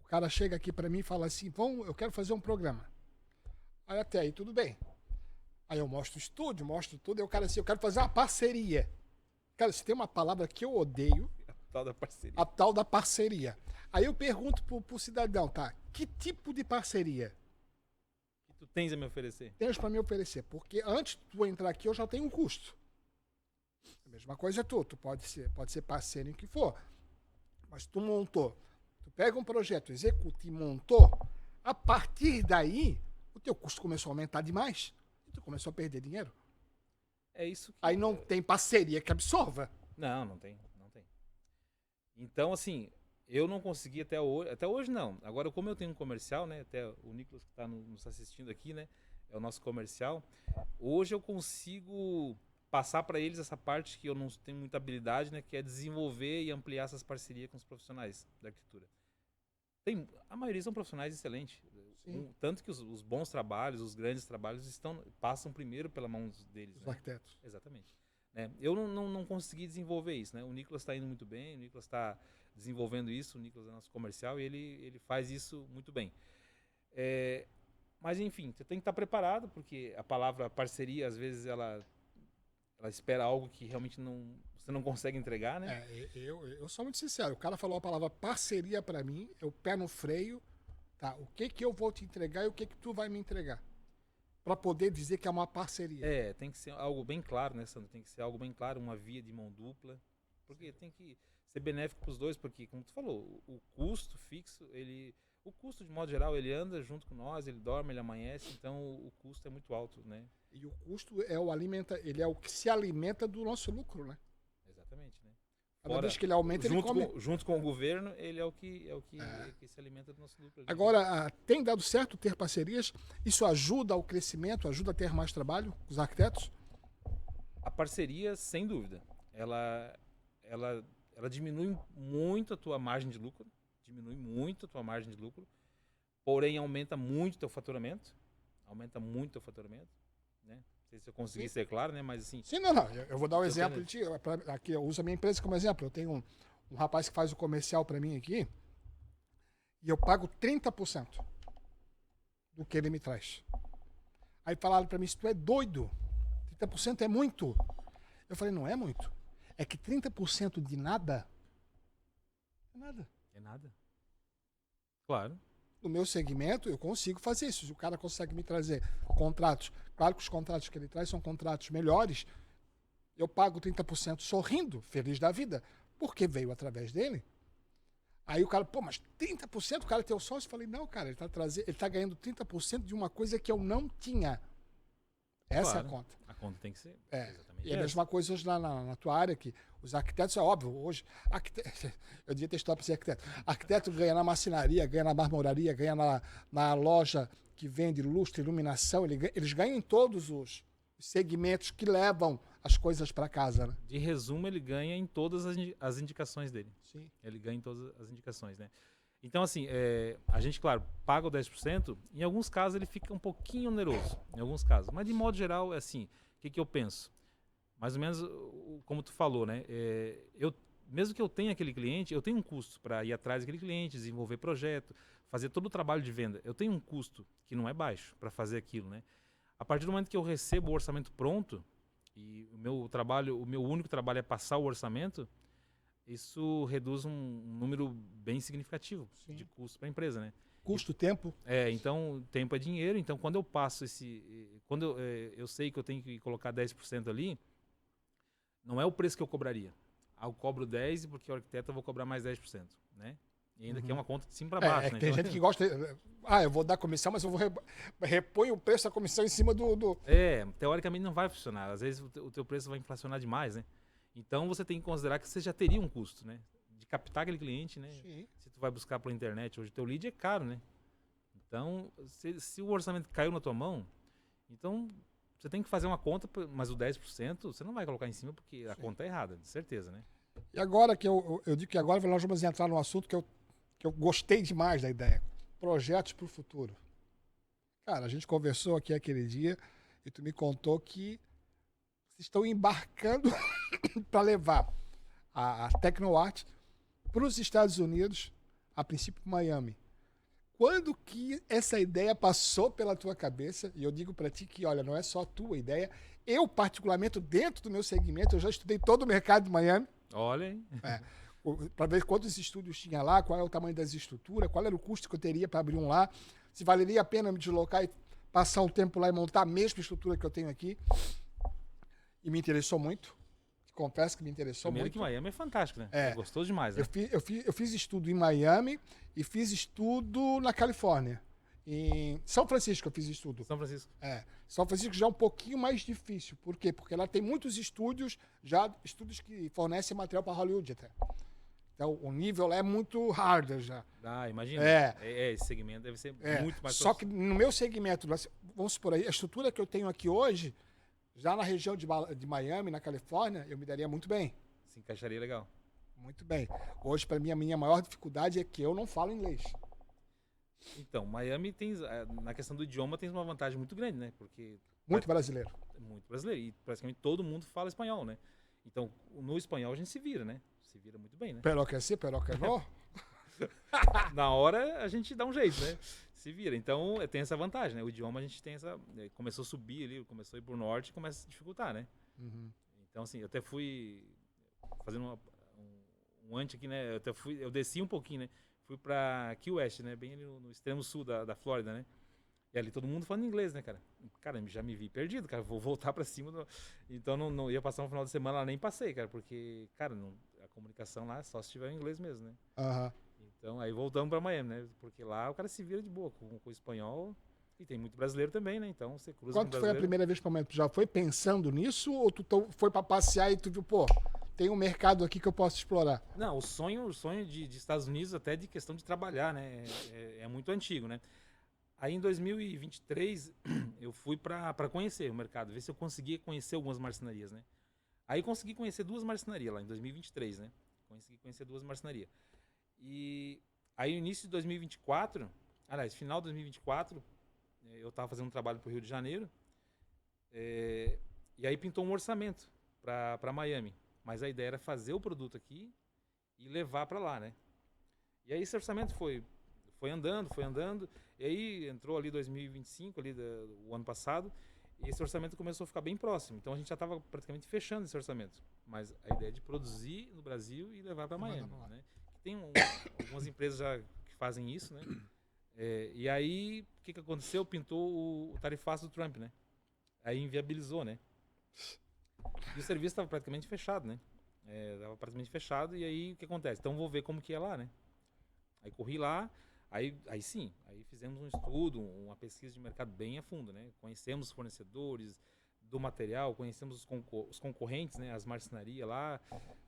O cara chega aqui para mim e fala assim, eu quero fazer um programa. Aí até aí, tudo bem. Aí eu mostro o estúdio, mostro tudo, e o cara assim, eu quero fazer uma parceria. Cara, se tem uma palavra que eu odeio... A tal da parceria. A tal da parceria. Aí eu pergunto pro cidadão, tá? Que tipo de parceria? Que tu tens a me oferecer? Tens para me oferecer. Porque antes de tu entrar aqui, eu já tenho um custo. A mesma coisa é tu pode ser parceiro em que for. Mas tu montou. Tu pega um projeto, executa e montou. A partir daí, o teu custo começou a aumentar demais. Tu começou a perder dinheiro. É isso que... Aí não tem parceria que absorva. Não tem. Então, assim, eu não consegui até hoje não. Agora, como eu tenho um comercial, né, até o Nicolas que está nos assistindo aqui, né, é o nosso comercial, hoje eu consigo passar para eles essa parte que eu não tenho muita habilidade, né, que é desenvolver e ampliar essas parcerias com os profissionais da arquitetura. A maioria são profissionais excelentes. Tanto que os bons trabalhos, os grandes trabalhos passam primeiro pela mão deles. Os né? arquitetos. Exatamente. Né? Eu não consegui desenvolver isso. Né? O Nicolas está indo muito bem, o Nicolas está desenvolvendo isso, o Nicolas é nosso comercial e ele faz isso muito bem. Mas, enfim, você tem que estar preparado, porque a palavra parceria, às vezes, ela espera algo que realmente você não consegue entregar, né? Eu sou muito sincero. O cara falou a palavra parceria para mim, eu pé no freio, tá? O que eu vou te entregar e o que tu vai me entregar? Para poder dizer que é uma parceria. Tem que ser algo bem claro, né, Sandro? Tem que ser algo bem claro, uma via de mão dupla. Porque tem que ser benéfico para os dois, porque, como tu falou, o custo fixo, o custo, de modo geral, ele anda junto com nós, ele dorme, ele amanhece, então o custo é muito alto, né? E o custo ele é o que se alimenta do nosso lucro, né? Exatamente, né? Cada vez que ele aumenta, ele come. Junto com o governo, ele é o que se alimenta do nosso lucro. Agora, tem dado certo ter parcerias? Isso ajuda ao crescimento, ajuda a ter mais trabalho com os arquitetos? A parceria, sem dúvida, ela diminui muito a tua margem de lucro, porém aumenta muito o teu faturamento, né? Não sei se eu consegui ser claro, né? Mas assim... Sim, não. Eu vou dar um exemplo. Aqui, eu uso a minha empresa como exemplo. Eu tenho um rapaz que faz o comercial para mim aqui e eu pago 30% do que ele me traz. Aí falaram para mim, se tu é doido, 30% é muito. Eu falei, não é muito. É que 30% de nada é nada. É nada. Claro. No meu segmento, eu consigo fazer isso. Se o cara consegue me trazer contratos, claro que os contratos que ele traz são contratos melhores, eu pago 30% sorrindo, feliz da vida, porque veio através dele. Aí o cara, mas 30% o cara é teu sócio? Eu falei, não, cara, ele tá ganhando 30% de uma coisa que eu não tinha. Essa claro, é a conta. A conta tem que ser. E a mesma coisa hoje na tua área, que os arquitetos, é óbvio, hoje, eu devia ter estudado para ser arquiteto. Arquiteto ganha na marcenaria, ganha na marmoraria, ganha na loja que vende lustre, iluminação, eles ganham em todos os segmentos que levam as coisas para casa. Né? De resumo, ele ganha em todas as indicações dele. Sim. Ele ganha em todas as indicações, né? Então, assim, a gente, claro, paga o 10%, em alguns casos ele fica um pouquinho oneroso, em alguns casos. Mas, de modo geral, é assim, o que eu penso? Mais ou menos como tu falou, né? Mesmo que eu tenha aquele cliente, eu tenho um custo para ir atrás daquele cliente, desenvolver projeto, fazer todo o trabalho de venda. Eu tenho um custo que não é baixo para fazer aquilo, né? A partir do momento que eu recebo o orçamento pronto, e o meu único trabalho é passar o orçamento, isso reduz um número bem significativo de custo para a empresa, né? Custo, tempo. Então, tempo é dinheiro. Então, quando eu passo quando eu sei que eu tenho que colocar 10% ali, não é o preço que eu cobraria. Eu cobro 10% porque o arquiteto eu vou cobrar mais 10%, né? E ainda que é uma conta de cima para baixo, né? Tem gente que gosta... eu vou dar comissão, mas eu vou repõe o preço da comissão em cima do... Teoricamente não vai funcionar. Às vezes o teu preço vai inflacionar demais, né? Então você tem que considerar que você já teria um custo, né? De captar aquele cliente, né? Sim. Se tu vai buscar pela internet, hoje o teu lead é caro, né? Então, se o orçamento caiu na tua mão, então você tem que fazer uma conta, mas o 10% você não vai colocar em cima porque a conta é errada, de certeza, né? E agora que eu digo que agora nós vamos entrar num assunto que eu gostei demais da ideia. Projetos para o futuro. Cara, a gente conversou aqui aquele dia e tu me contou que vocês estão embarcando para levar a Tecnoart para os Estados Unidos, a princípio para Miami. Quando que essa ideia passou pela tua cabeça? E eu digo para ti que, olha, não é só a tua ideia. Eu, particularmente, dentro do meu segmento, eu já estudei todo o mercado de Miami. Olha, hein? Para ver quantos estúdios tinha lá, qual é o tamanho das estruturas, qual era o custo que eu teria para abrir um lá, se valeria a pena me deslocar e passar um tempo lá e montar a mesma estrutura que eu tenho aqui. E me interessou muito. Confesso que me interessou Primeiro muito. que Miami é fantástico, né? Gostou demais, né? Eu fiz estudo em Miami e fiz estudo na Califórnia. Em São Francisco eu fiz estudo. São Francisco. São Francisco já é um pouquinho mais difícil. Por quê? Porque lá tem muitos estúdios que fornecem material para Hollywood até. Então o nível lá é muito hard já. Imagina. Esse segmento deve ser muito mais Só que no meu segmento, vamos supor aí, a estrutura que eu tenho aqui hoje, já na região de Miami, na Califórnia, eu me daria muito bem. Se encaixaria legal. Muito bem. Hoje, para mim, a minha maior dificuldade é que eu não falo inglês. Então, Miami na questão do idioma, tem uma vantagem muito grande, né? Porque muito brasileiro. Muito brasileiro. E praticamente todo mundo fala espanhol, né? Então, no espanhol a gente se vira, né? Se vira muito bem, né? Pero que sí, pero que no. Na hora a gente dá um jeito, né? Se vira. Então, tem essa vantagem, né? O idioma a gente tem essa... Começou a subir ali, começou a ir pro norte e começa a dificultar, né? Uhum. Então, assim, eu até fui fazendo um antes aqui, né? Eu desci um pouquinho, né? Fui pra Key West, né? Bem ali no extremo sul da Flórida, né? E ali todo mundo falando inglês, né, cara? Cara, já me vi perdido, cara. Vou voltar pra cima. Então, não ia passar um final de semana lá, nem passei, cara. Porque, cara, a comunicação lá só se tiver em inglês mesmo, né? Aham. Então, aí voltamos pra Miami, né? Porque lá o cara se vira de boa com o espanhol. E tem muito brasileiro também, né? Então, você cruza Quando com foi a primeira vez que tu já foi pensando nisso? Ou tu foi pra passear e tu viu, pô, tem um mercado aqui que eu posso explorar? Não, o sonho de Estados Unidos, até de questão de trabalhar, né? É muito antigo, né? Aí em 2023, eu fui para conhecer o mercado, ver se eu conseguia conhecer algumas marcenarias, né? Aí consegui conhecer 2 marcenarias lá em 2023, né? Consegui conhecer 2 marcenarias. E aí no início de 2024, aliás, final de 2024, eu estava fazendo um trabalho para o Rio de Janeiro, e aí pintou um orçamento para Miami. Mas a ideia era fazer o produto aqui e levar para lá, né? E aí esse orçamento foi andando, e aí entrou ali 2025, ali o ano passado, e esse orçamento começou a ficar bem próximo. Então a gente já estava praticamente fechando esse orçamento. Mas a ideia é de produzir no Brasil e levar para Miami, né? Tem algumas empresas já que fazem isso, né? E aí, o que aconteceu? Pintou o tarifaço do Trump, né? Aí inviabilizou, né? E o serviço estava praticamente fechado, né? Estava praticamente fechado, e aí o que acontece? Então vou ver como que é lá, né? Aí corri lá, aí sim, aí fizemos um estudo, uma pesquisa de mercado bem a fundo, né? Conhecemos os fornecedores do material, conhecemos os concorrentes, né? As marcenarias lá,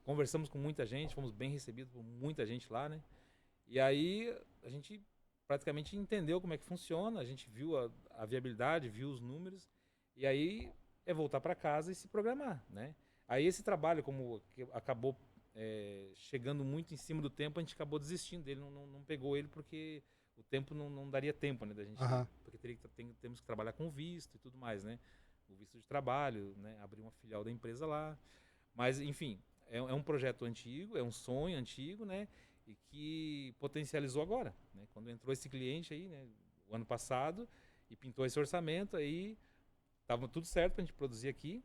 conversamos com muita gente, fomos bem recebidos por muita gente lá, né? E aí a gente praticamente entendeu como é que funciona, a gente viu a viabilidade, viu os números, e aí é voltar para casa e se programar, né? Aí esse trabalho, como que acabou chegando muito em cima do tempo, a gente acabou desistindo dele, não pegou ele porque o tempo não daria tempo, né, da gente, porque temos que trabalhar com visto e tudo mais, né, o visto de trabalho, né, abrir uma filial da empresa lá, mas enfim, é um projeto antigo, é um sonho antigo, né, e que potencializou agora, né, quando entrou esse cliente aí, né, o ano passado, e pintou esse orçamento, aí tava tudo certo pra gente produzir aqui,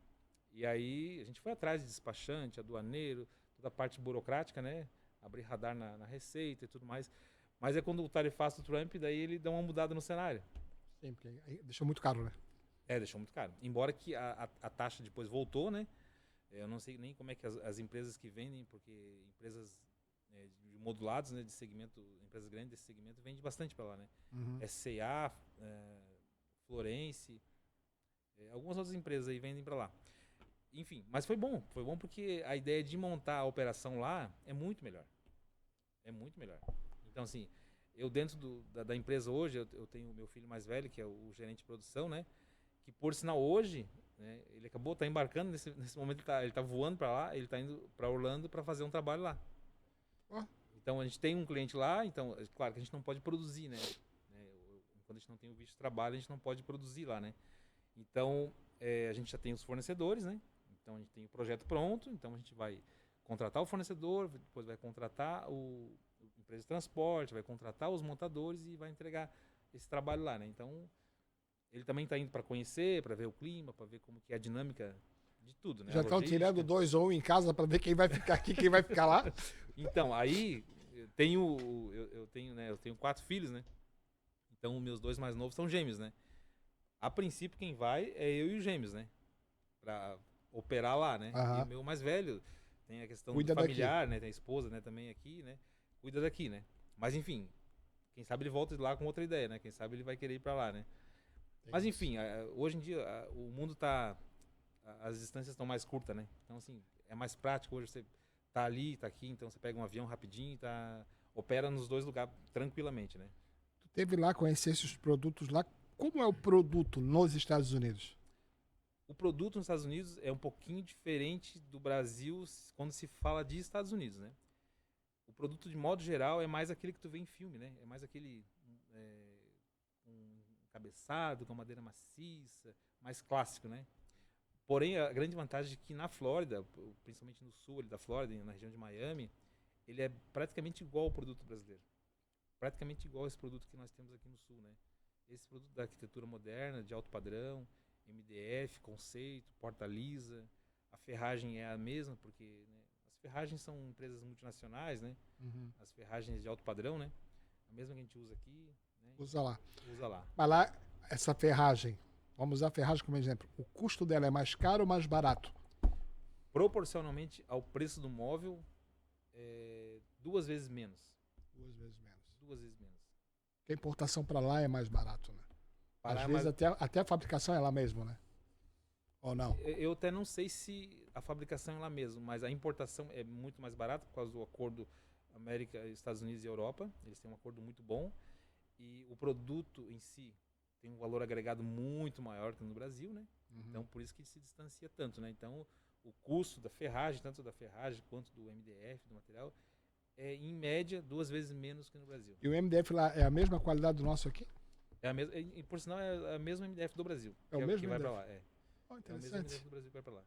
e aí a gente foi atrás de despachante, aduaneiro, toda a parte burocrática, né? Abrir radar na Receita e tudo mais. Mas é quando o tarifaço do Trump, daí ele dá uma mudada no cenário. Sim, porque aí deixou muito caro, né? Deixou muito caro. Embora que a taxa depois voltou, né? Eu não sei nem como é que as empresas que vendem, porque empresas de modulados, né, de segmento, empresas grandes desse segmento, vendem bastante para lá, né? SCA, Florence, algumas outras empresas aí vendem para lá. Enfim, mas foi bom porque a ideia de montar a operação lá é muito melhor. É muito melhor. Então, assim, eu dentro da empresa hoje, eu tenho o meu filho mais velho, que é o gerente de produção, né? Que por sinal hoje, né, ele acabou, tá embarcando, nesse momento ele tá voando para lá, ele tá indo para Orlando para fazer um trabalho lá. Então, a gente tem um cliente lá, então, claro que a gente não pode produzir, né? Quando a gente não tem o visto de trabalho, a gente não pode produzir lá, né? Então, a gente já tem os fornecedores, né? Então, a gente tem o projeto pronto, então a gente vai contratar o fornecedor, depois vai contratar a empresa de transporte, vai contratar os montadores e vai entregar esse trabalho lá, né? Então, ele também está indo para conhecer, para ver o clima, para ver como que é a dinâmica de tudo, né? Já estão tirando 2 ou 1 em casa para ver quem vai ficar aqui, quem vai ficar lá? Então, aí eu tenho 4 filhos, né? Então, meus 2 mais novos são gêmeos, né? A princípio, quem vai é eu e os gêmeos, né? Para operar lá, né? E o meu mais velho tem a questão do familiar, né? Tem a esposa, né? Também aqui, né? Cuida daqui, né? Mas enfim, quem sabe ele volta de lá com outra ideia, né? Quem sabe ele vai querer ir para lá, né? Mas enfim, hoje em dia o mundo as distâncias estão mais curtas, né? Então assim, é mais prático hoje você tá ali, tá aqui, então você pega um avião rapidinho, opera nos 2 lugares tranquilamente, né? Tu teve lá, conhecesse os produtos lá. Como é o produto nos Estados Unidos? O produto nos Estados Unidos é um pouquinho diferente do Brasil quando se fala de Estados Unidos, né? O produto, de modo geral, é mais aquele que tu vê em filme, né? É mais aquele um cabeçado, com madeira maciça, mais clássico, né? Porém, a grande vantagem é que na Flórida, principalmente no sul da Flórida, na região de Miami, ele é praticamente igual ao produto brasileiro. Praticamente igual a esse produto que nós temos aqui no sul, né? Esse produto da arquitetura moderna, de alto padrão, MDF, conceito, porta lisa. A ferragem é a mesma, porque né, as ferragens são empresas multinacionais, né? As ferragens de alto padrão, né? A mesma que a gente usa aqui. Né? Usa lá. Usa lá. Mas lá, essa ferragem, vamos usar a ferragem como exemplo. O custo dela é mais caro ou mais barato? Proporcionalmente ao preço do móvel, 2 vezes menos. 2 vezes menos. 2 vezes menos. Porque a importação para lá é mais barato, né? Às vezes até a fabricação é lá mesmo, né? Ou não? Eu até não sei se a fabricação é lá mesmo, mas a importação é muito mais barata por causa do acordo América, Estados Unidos e Europa. Eles têm um acordo muito bom. E o produto em si tem um valor agregado muito maior que no Brasil, né? Então, por isso que se distancia tanto, né? Então, o custo da ferragem, tanto da ferragem quanto do MDF, do material, é, em média, 2 vezes menos que no Brasil. E o MDF lá é a mesma qualidade do nosso aqui? É a mesma, e por sinal, é a mesma MDF do Brasil. É o mesmo que MDF? vai para lá, é. Oh, É o mesmo interessante. MDF do Brasil que vai para lá.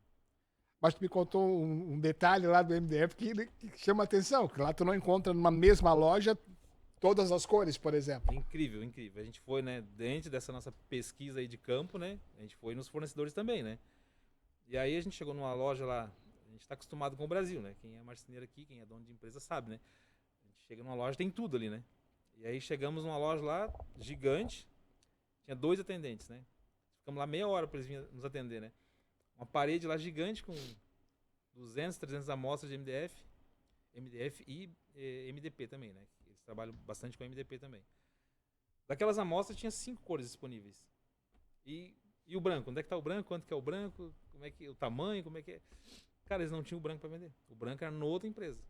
Mas tu me contou um detalhe lá do MDF que chama atenção, que lá tu não encontra numa mesma loja todas as cores, por exemplo. Incrível, incrível. A gente foi, né, dentro dessa nossa pesquisa aí de campo, né, a gente foi nos fornecedores também, né. E aí a gente chegou numa loja lá, a gente está acostumado com o Brasil, né, quem é marceneiro aqui, quem é dono de empresa sabe, né. A gente chega numa loja, tem tudo ali, né. E aí chegamos numa loja lá, gigante, tinha 2 atendentes, né. Ficamos lá meia hora para eles virem nos atender, né. Uma parede lá gigante com 200, 300 amostras de MDF e MDP também, né. Eles trabalham bastante com MDP também. Daquelas amostras tinha 5 cores disponíveis. E o branco? Onde é que está o branco? Quanto que é o branco? Como é que o tamanho? Como é que é? Cara, eles não tinham o branco para vender. O branco era noutra empresa.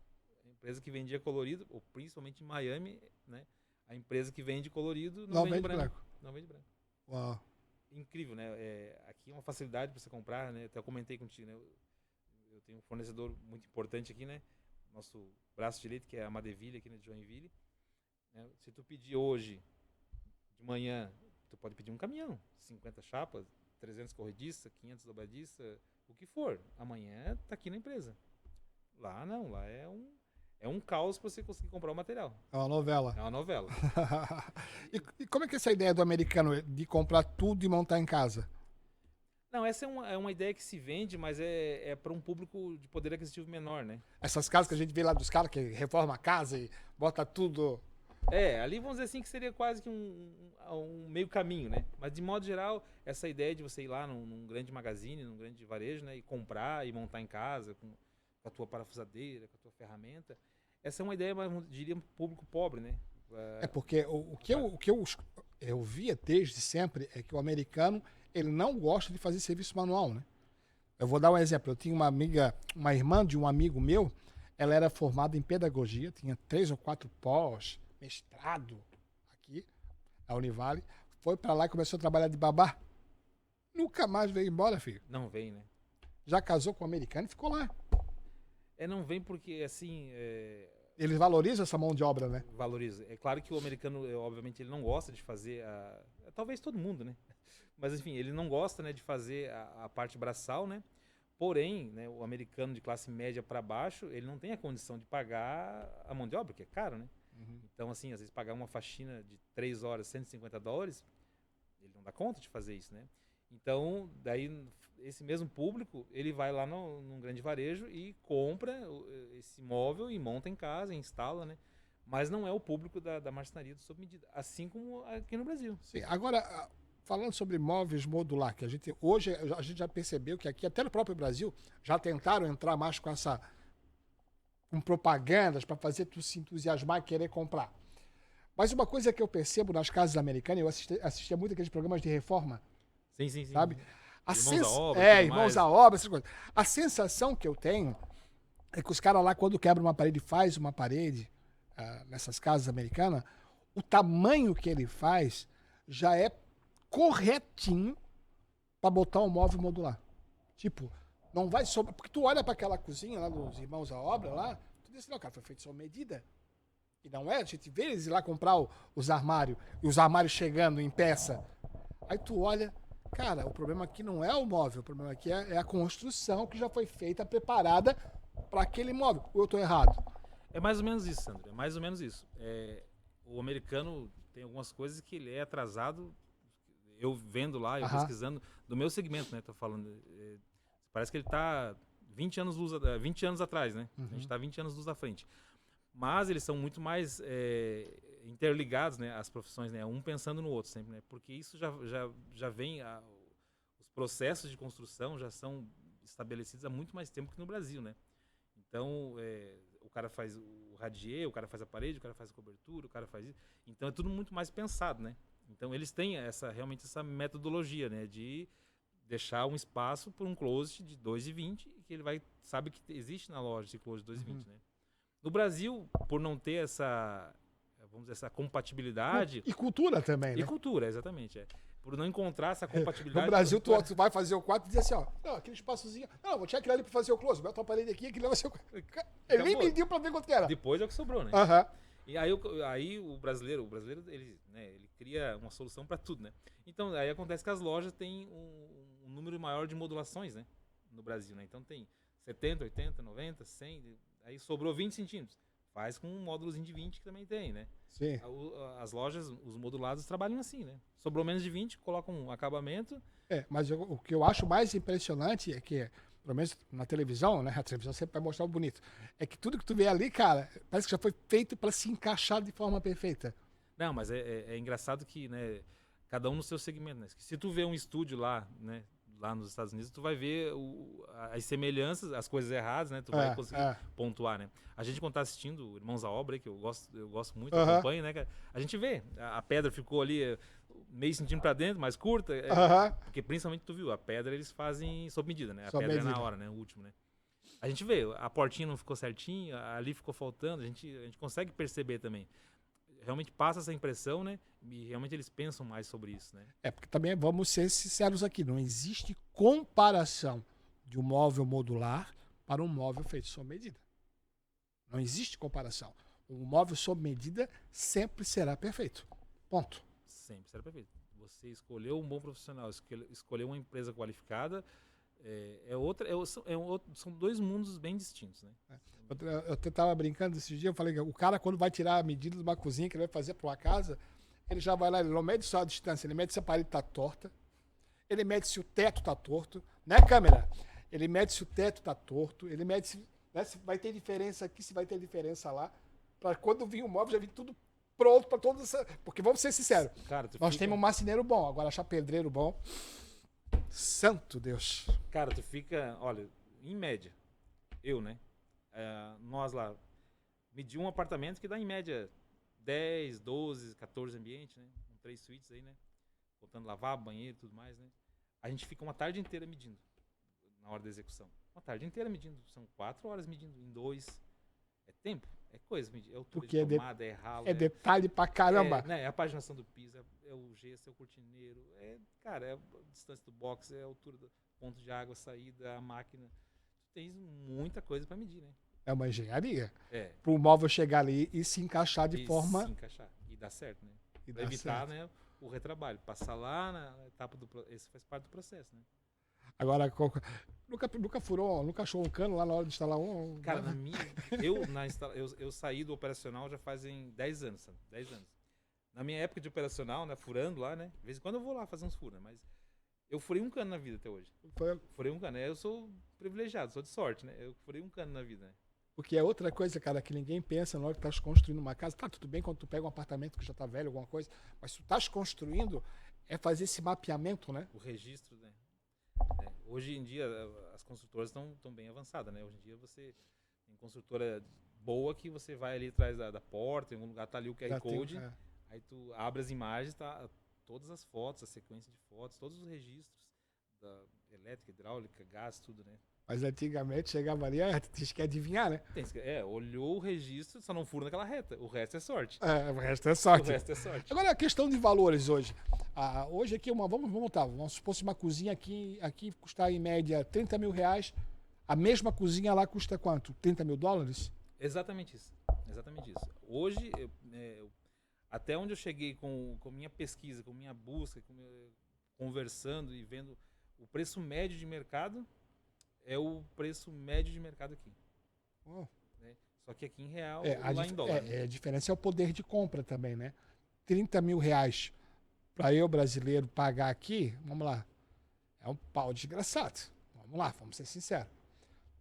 A empresa que vendia colorido, ou principalmente em Miami, né? A empresa que vende colorido não vende branco. Não vende branco. Uau. Incrível, né? Aqui é uma facilidade para você comprar, né? Até eu comentei contigo, né? Eu tenho um fornecedor muito importante aqui, né? nosso braço direito, que é a Madeville, aqui de Joinville. Né? Se tu pedir hoje, de manhã, tu pode pedir um caminhão, 50 chapas, 300 corrediça, 500 dobradiça, o que for. Amanhã tá aqui na empresa. Lá não, lá é um caos para você conseguir comprar o material. É uma novela. É uma novela. E como é que é essa ideia do americano de comprar tudo e montar em casa? Não, essa é uma ideia que se vende, mas é para um público de poder aquisitivo menor, né? Essas casas que a gente vê lá dos caras que reforma a casa e bota tudo... Ali vamos dizer assim que seria quase que um meio caminho, né? Mas de modo geral, essa ideia de você ir lá num grande magazine, num grande varejo, né? E comprar e montar em casa com a tua parafusadeira, com a tua ferramenta, essa é uma ideia, mas eu diria, público pobre, né? É porque o que eu via desde sempre é que o americano, ele não gosta de fazer serviço manual, né? Eu vou dar um exemplo. Eu tinha uma irmã de um amigo meu, ela era formada em pedagogia, tinha 3 ou 4 pós, mestrado aqui, na Univale, foi pra lá e começou a trabalhar de babá. Nunca mais veio embora, filho. Não vem, né? Já casou com um americano e ficou lá. Não vem porque, assim... Eles valorizam essa mão de obra, né? Valoriza. É claro que o americano, obviamente, ele não gosta de fazer talvez todo mundo, né? Mas, enfim, ele não gosta, né, de fazer a parte braçal, né? Porém, né, o americano de classe média para baixo, ele não tem a condição de pagar a mão de obra, que é caro, né? Uhum. Então, assim, às vezes pagar uma faxina de 3 horas, $150, ele não dá conta de fazer isso, né? Então, daí, esse mesmo público, ele vai lá num grande varejo e compra esse móvel e monta em casa, instala, né? Mas não é o público da marcenaria do sob medida, assim como aqui no Brasil. Sim, agora, falando sobre móveis modular, que hoje a gente já percebeu que aqui, até no próprio Brasil, já tentaram entrar mais com propagandas para fazer tu se entusiasmar e querer comprar. Mas uma coisa que eu percebo nas casas americanas, eu assistia muito aqueles programas de reforma, Sim. sabe? Irmãos à obra. Irmãos à obra, essas coisas. A sensação que eu tenho é que os caras lá, quando quebram uma parede, faz uma parede, nessas casas americanas, o tamanho que ele faz já é corretinho para botar um móvel modular. Tipo, não vai sobrar. Porque tu olha para aquela cozinha lá dos Irmãos à Obra lá, tu diz assim, não, cara, foi feito sob medida. E não é, a gente vê eles ir lá comprar os armários, e os armários chegando em peça. Aí tu olha, cara, o problema aqui não é o móvel, o problema aqui é a construção que já foi feita, preparada para aquele móvel. Ou eu tô errado? É mais ou menos isso, Sandro, é mais ou menos isso. O americano tem algumas coisas que ele é atrasado, eu vendo lá, eu pesquisando, do meu segmento, né, tô falando, parece que ele tá 20 anos atrás, né? A gente tá 20 anos luz à frente. Mas eles são muito mais interligados, né, as profissões, né, um pensando no outro sempre, né, porque isso já vem, os processos de construção já são estabelecidos há muito mais tempo que no Brasil, né. Então, o cara faz o radier, o cara faz a parede, o cara faz a cobertura, o cara faz isso. Então é tudo muito mais pensado, né. Então eles têm realmente essa metodologia, né, de deixar um espaço por um closet de 2,20 que ele sabe que existe na loja esse closet de 2,20, né. No Brasil, por não ter vamos dizer, essa compatibilidade... E cultura também, né? E cultura, exatamente. Por não encontrar essa compatibilidade... No Brasil, tu vai fazer o quarto e diz assim, ó, não, aquele espaçozinho, não, vou tirar aquilo ali pra fazer o close, bota uma parede aqui, aquele vai ser o... Ele nem mediu pra ver quanto que era. Depois é o que sobrou, né? E aí o brasileiro, ele cria uma solução para tudo, né? Então, aí acontece que as lojas têm um número maior de modulações, né? No Brasil, né? Então tem 70, 80, 90, 100, aí sobrou 20 centímetros. Faz com um módulozinho de 20 que também tem, né? Sim. As lojas, os modulados trabalham assim, né? Sobrou menos de 20, colocam um acabamento. Mas o que eu acho mais impressionante é que, pelo menos na televisão, né? A televisão sempre vai mostrar o bonito. É que tudo que tu vê ali, cara, parece que já foi feito para se encaixar de forma perfeita. Não, mas é engraçado que, né, cada um no seu segmento, né? Se tu vê um estúdio lá, né, lá nos Estados Unidos, tu vai ver as semelhanças, as coisas erradas, né? Tu vai conseguir pontuar, né? A gente, quando tá assistindo Irmãos à Obra, que eu gosto muito, acompanho, né, cara? A gente vê, a pedra ficou ali meio centímetro pra dentro, mais curta, porque principalmente tu viu, a pedra eles fazem sob medida, né? A pedra é na hora, né? O último, né? A gente vê, a portinha não ficou certinho, ali ficou faltando, a gente consegue perceber também. Realmente passa essa impressão, né? E realmente eles pensam mais sobre isso, né? Porque também vamos ser sinceros aqui, não existe comparação de um móvel modular para um móvel feito sob medida. Não existe comparação. O móvel sob medida sempre será perfeito. Ponto. Sempre será perfeito. Você escolheu um bom profissional, escolheu uma empresa qualificada, são dois mundos bem distintos, né? Eu estava brincando esses dias, eu falei que o cara, quando vai tirar a medida de uma cozinha que ele vai fazer para uma casa, ele já vai lá, ele não mede só a distância, ele mede se a parede está torta, ele mede se o teto está torto, né, câmera? Ele mede se o teto está torto, ele mede se, né, se vai ter diferença aqui, se vai ter diferença lá, para quando vir o móvel já vir tudo pronto para todos essa... Porque vamos ser sinceros, Cara, nós temos um marceneiro bom, agora achar pedreiro bom, santo Deus. Cara, tu fica, olha, em média, né? Nós lá, medi um apartamento que dá em média 10, 12, 14 ambientes, né? Com 3 suítes aí, né? Contando lavabo, banheiro e tudo mais, né? A gente fica uma tarde inteira medindo na hora da execução. Uma tarde inteira medindo. São 4 horas medindo em 2. É tempo, é coisa. É altura de tomada, é ralo. É detalhe pra caramba. É a paginação do piso, é o gesso, é o cortineiro. Cara, é a distância do box, é a altura do ponto de água, saída, a máquina. Tu tens muita coisa pra medir, né? É uma engenharia. É. Para o móvel chegar ali e se encaixar de forma... Se encaixar. E dar certo, né? Pra evitar, né, o retrabalho. Passar lá na etapa do... Esse faz parte do processo, né? Agora, nunca furou, nunca achou um cano lá na hora de instalar um... Cara, eu saí do operacional já fazem 10 anos, sabe? 10 anos. Na minha época de operacional, né, furando lá, né? De vez em quando eu vou lá fazer uns furos, né? Mas eu furei um cano na vida até hoje. Furei um cano. Eu sou privilegiado, sou de sorte, né? Eu furei um cano na vida, né? Porque é outra coisa, cara, que ninguém pensa na hora que estás construindo uma casa. Tá, tudo bem quando tu pega um apartamento que já tá velho, alguma coisa, mas se tu estás construindo, é fazer esse mapeamento, né? O registro, né? Hoje em dia, as construtoras estão bem avançadas, né? Hoje em dia você tem construtora boa que você vai ali atrás da porta, em algum lugar tá ali o QR Code, aí tu abre as imagens, tá todas as fotos, a sequência de fotos, todos os registros da elétrica, hidráulica, gás, tudo, né? Mas antigamente chegava ali, tinha que adivinhar, né? Olhou o registro, só não fura naquela reta. O resto é sorte. O resto é sorte. O resto é sorte. Agora, a questão de valores hoje. Hoje aqui, vamos supor se uma cozinha aqui custar em média 30 mil reais. A mesma cozinha lá custa quanto? 30 mil dólares? Exatamente isso. Exatamente isso. Hoje, até onde eu cheguei com minha pesquisa, com minha busca, conversando e vendo o preço médio de mercado, é o preço médio de mercado aqui. Oh. Né? Só que aqui em real, lá em dólar. A diferença é o poder de compra também, né? 30 mil reais para eu, brasileiro, pagar aqui, vamos lá, é um pau desgraçado. Vamos lá, vamos ser sinceros.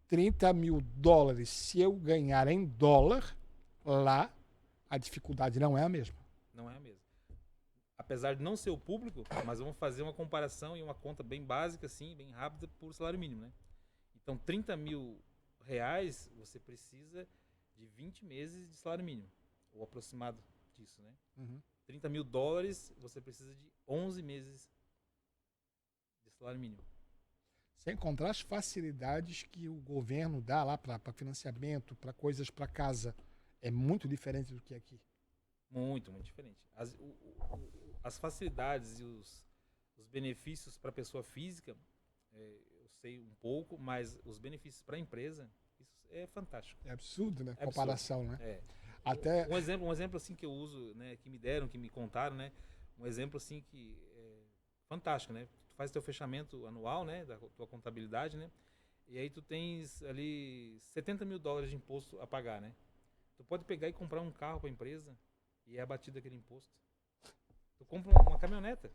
30 mil dólares, se eu ganhar em dólar, lá, a dificuldade não é a mesma. Não é a mesma. Apesar de não ser o público, mas vamos fazer uma comparação e uma conta bem básica, assim, bem rápida, por salário mínimo, né? Então, 30 mil reais, você precisa de 20 meses de salário mínimo, ou aproximado disso, né? Uhum. 30 mil dólares, você precisa de 11 meses de salário mínimo. Sem contar as facilidades que o governo dá lá para financiamento, para coisas para casa. É muito diferente do que aqui. Muito, muito diferente. As facilidades e os benefícios para a pessoa física, eu sei um pouco, mas os benefícios para a empresa, isso é fantástico. É absurdo, né? É Comparação, absurdo. Né? É. Até... Um exemplo assim que eu uso, né, que me deram, que me contaram, né? Um exemplo assim que é fantástico, né? Tu faz teu fechamento anual, né, da tua contabilidade, né? E aí tu tens ali 70 mil dólares de imposto a pagar, né? Tu pode pegar e comprar um carro para a empresa e é abatido aquele imposto. Tu compra uma caminhoneta,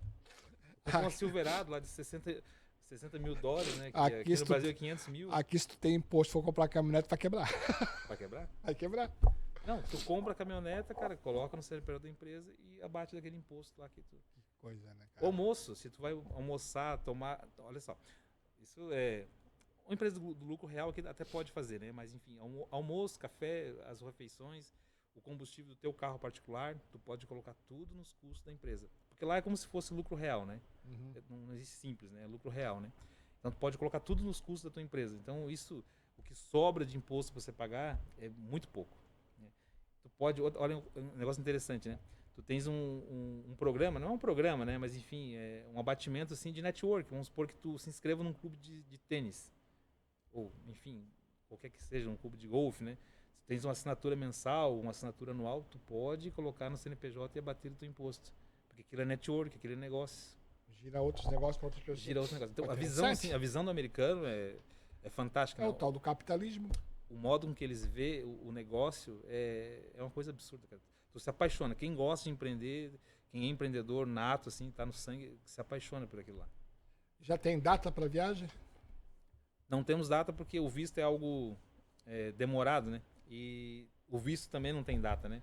compra uma Silverado lá de 60 mil dólares, né? Que aqui no Brasil é 500 mil. Aqui se tu tem imposto, for comprar caminhonete, vai quebrar. Vai quebrar? Vai quebrar. Não, tu compra a caminhoneta, cara, coloca no CNPJ da empresa e abate daquele imposto lá que tu... Coisa, né, cara? Almoço, se tu vai almoçar, tomar... Olha só, isso é... Uma empresa do lucro real aqui até pode fazer, né? Mas, enfim, almoço, café, as refeições, o combustível do teu carro particular, tu pode colocar tudo nos custos da empresa. Porque lá é como se fosse lucro real, né? Uhum. Não existe simples, né? É lucro real, né? Então, tu pode colocar tudo nos custos da tua empresa. Então, isso, o que sobra de imposto para você pagar é muito pouco. Né? Tu pode... Olha, um negócio interessante, né? Tu tens um programa, não é um programa, né? Mas, enfim, é um abatimento, assim, de network. Vamos supor que tu se inscreva num clube de tênis. Ou, enfim, qualquer que seja, um clube de golfe, né? tens uma assinatura mensal, uma assinatura anual, tu pode colocar no CNPJ e abater o teu imposto. Porque aquilo é network, aquilo é negócio. Gira outros negócios para outras pessoas. Gira outro negócio. Então, Pô, a visão, interessante. assim, a visão do americano é fantástica. É né? o tal do capitalismo. O modo com que eles vê o negócio é uma coisa absurda, cara. Tu se apaixona. Quem gosta de empreender, quem é empreendedor nato, assim, tá no sangue, se apaixona por aquilo lá. Já tem data para viagem? Não temos data porque o visto é algo demorado, né? E o visto também não tem data, né?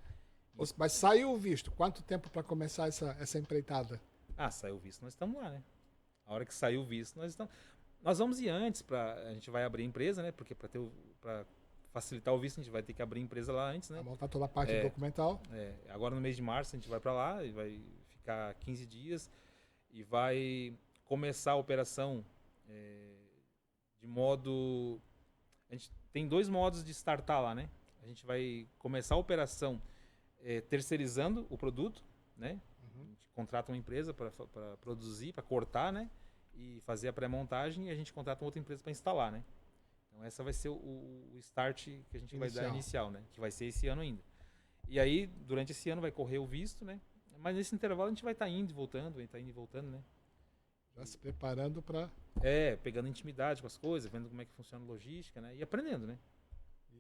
Mas saiu o visto. Quanto tempo para começar essa empreitada? Ah, saiu o visto, nós estamos lá, né? A hora que saiu o visto, nós estamos... Nós vamos ir antes, a gente vai abrir a empresa, né? Porque para facilitar o visto, a gente vai ter que abrir a empresa lá antes, né? Vai montar toda a parte documental. Agora no mês de março a gente vai para lá e vai ficar 15 dias e vai começar a operação de modo... A gente tem 2 modos de startar lá, né? A gente vai começar a operação terceirizando o produto, né? A gente contrata uma empresa para produzir, para cortar, né? E fazer a pré-montagem e a gente contrata uma outra empresa para instalar, né? Então essa vai ser o start que a gente vai dar inicial, né? Que vai ser esse ano ainda. E aí, durante esse ano vai correr o visto, né? Mas nesse intervalo a gente vai estar indo e voltando, né? Já se preparando para... pegando intimidade com as coisas, vendo como é que funciona a logística, né? E aprendendo, né?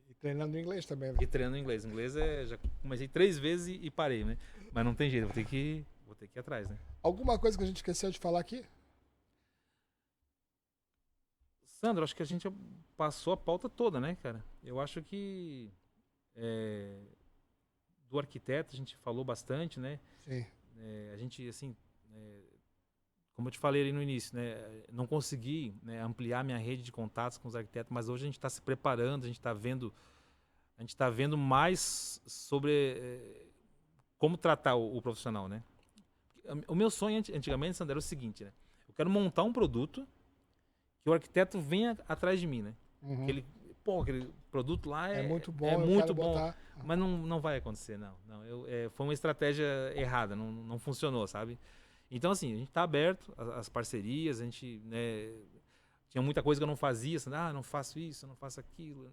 E treinando inglês também, né? E treinando inglês. Inglês já comecei 3 vezes e parei, né? Mas não tem jeito, vou ter que ir atrás, né? Alguma coisa que a gente esqueceu de falar aqui? Sandro, acho que a gente passou a pauta toda, né, cara? Eu acho que do arquiteto a gente falou bastante, né? Sim. A gente, assim, como eu te falei ali no início, né? Não consegui, né, ampliar minha rede de contatos com os arquitetos, mas hoje a gente está se preparando, a gente está vendo mais sobre como tratar o profissional, né? O meu sonho antigamente, Sandro, era o seguinte, né? Eu quero montar um produto que o arquiteto venha atrás de mim, né? Uhum. Aquele produto lá é muito bom, mas não vai acontecer, não. Foi uma estratégia errada, não funcionou, sabe? Então, assim, a gente está aberto às parcerias, a gente, né, tinha muita coisa que eu não fazia, assim, não faço isso, eu não faço aquilo,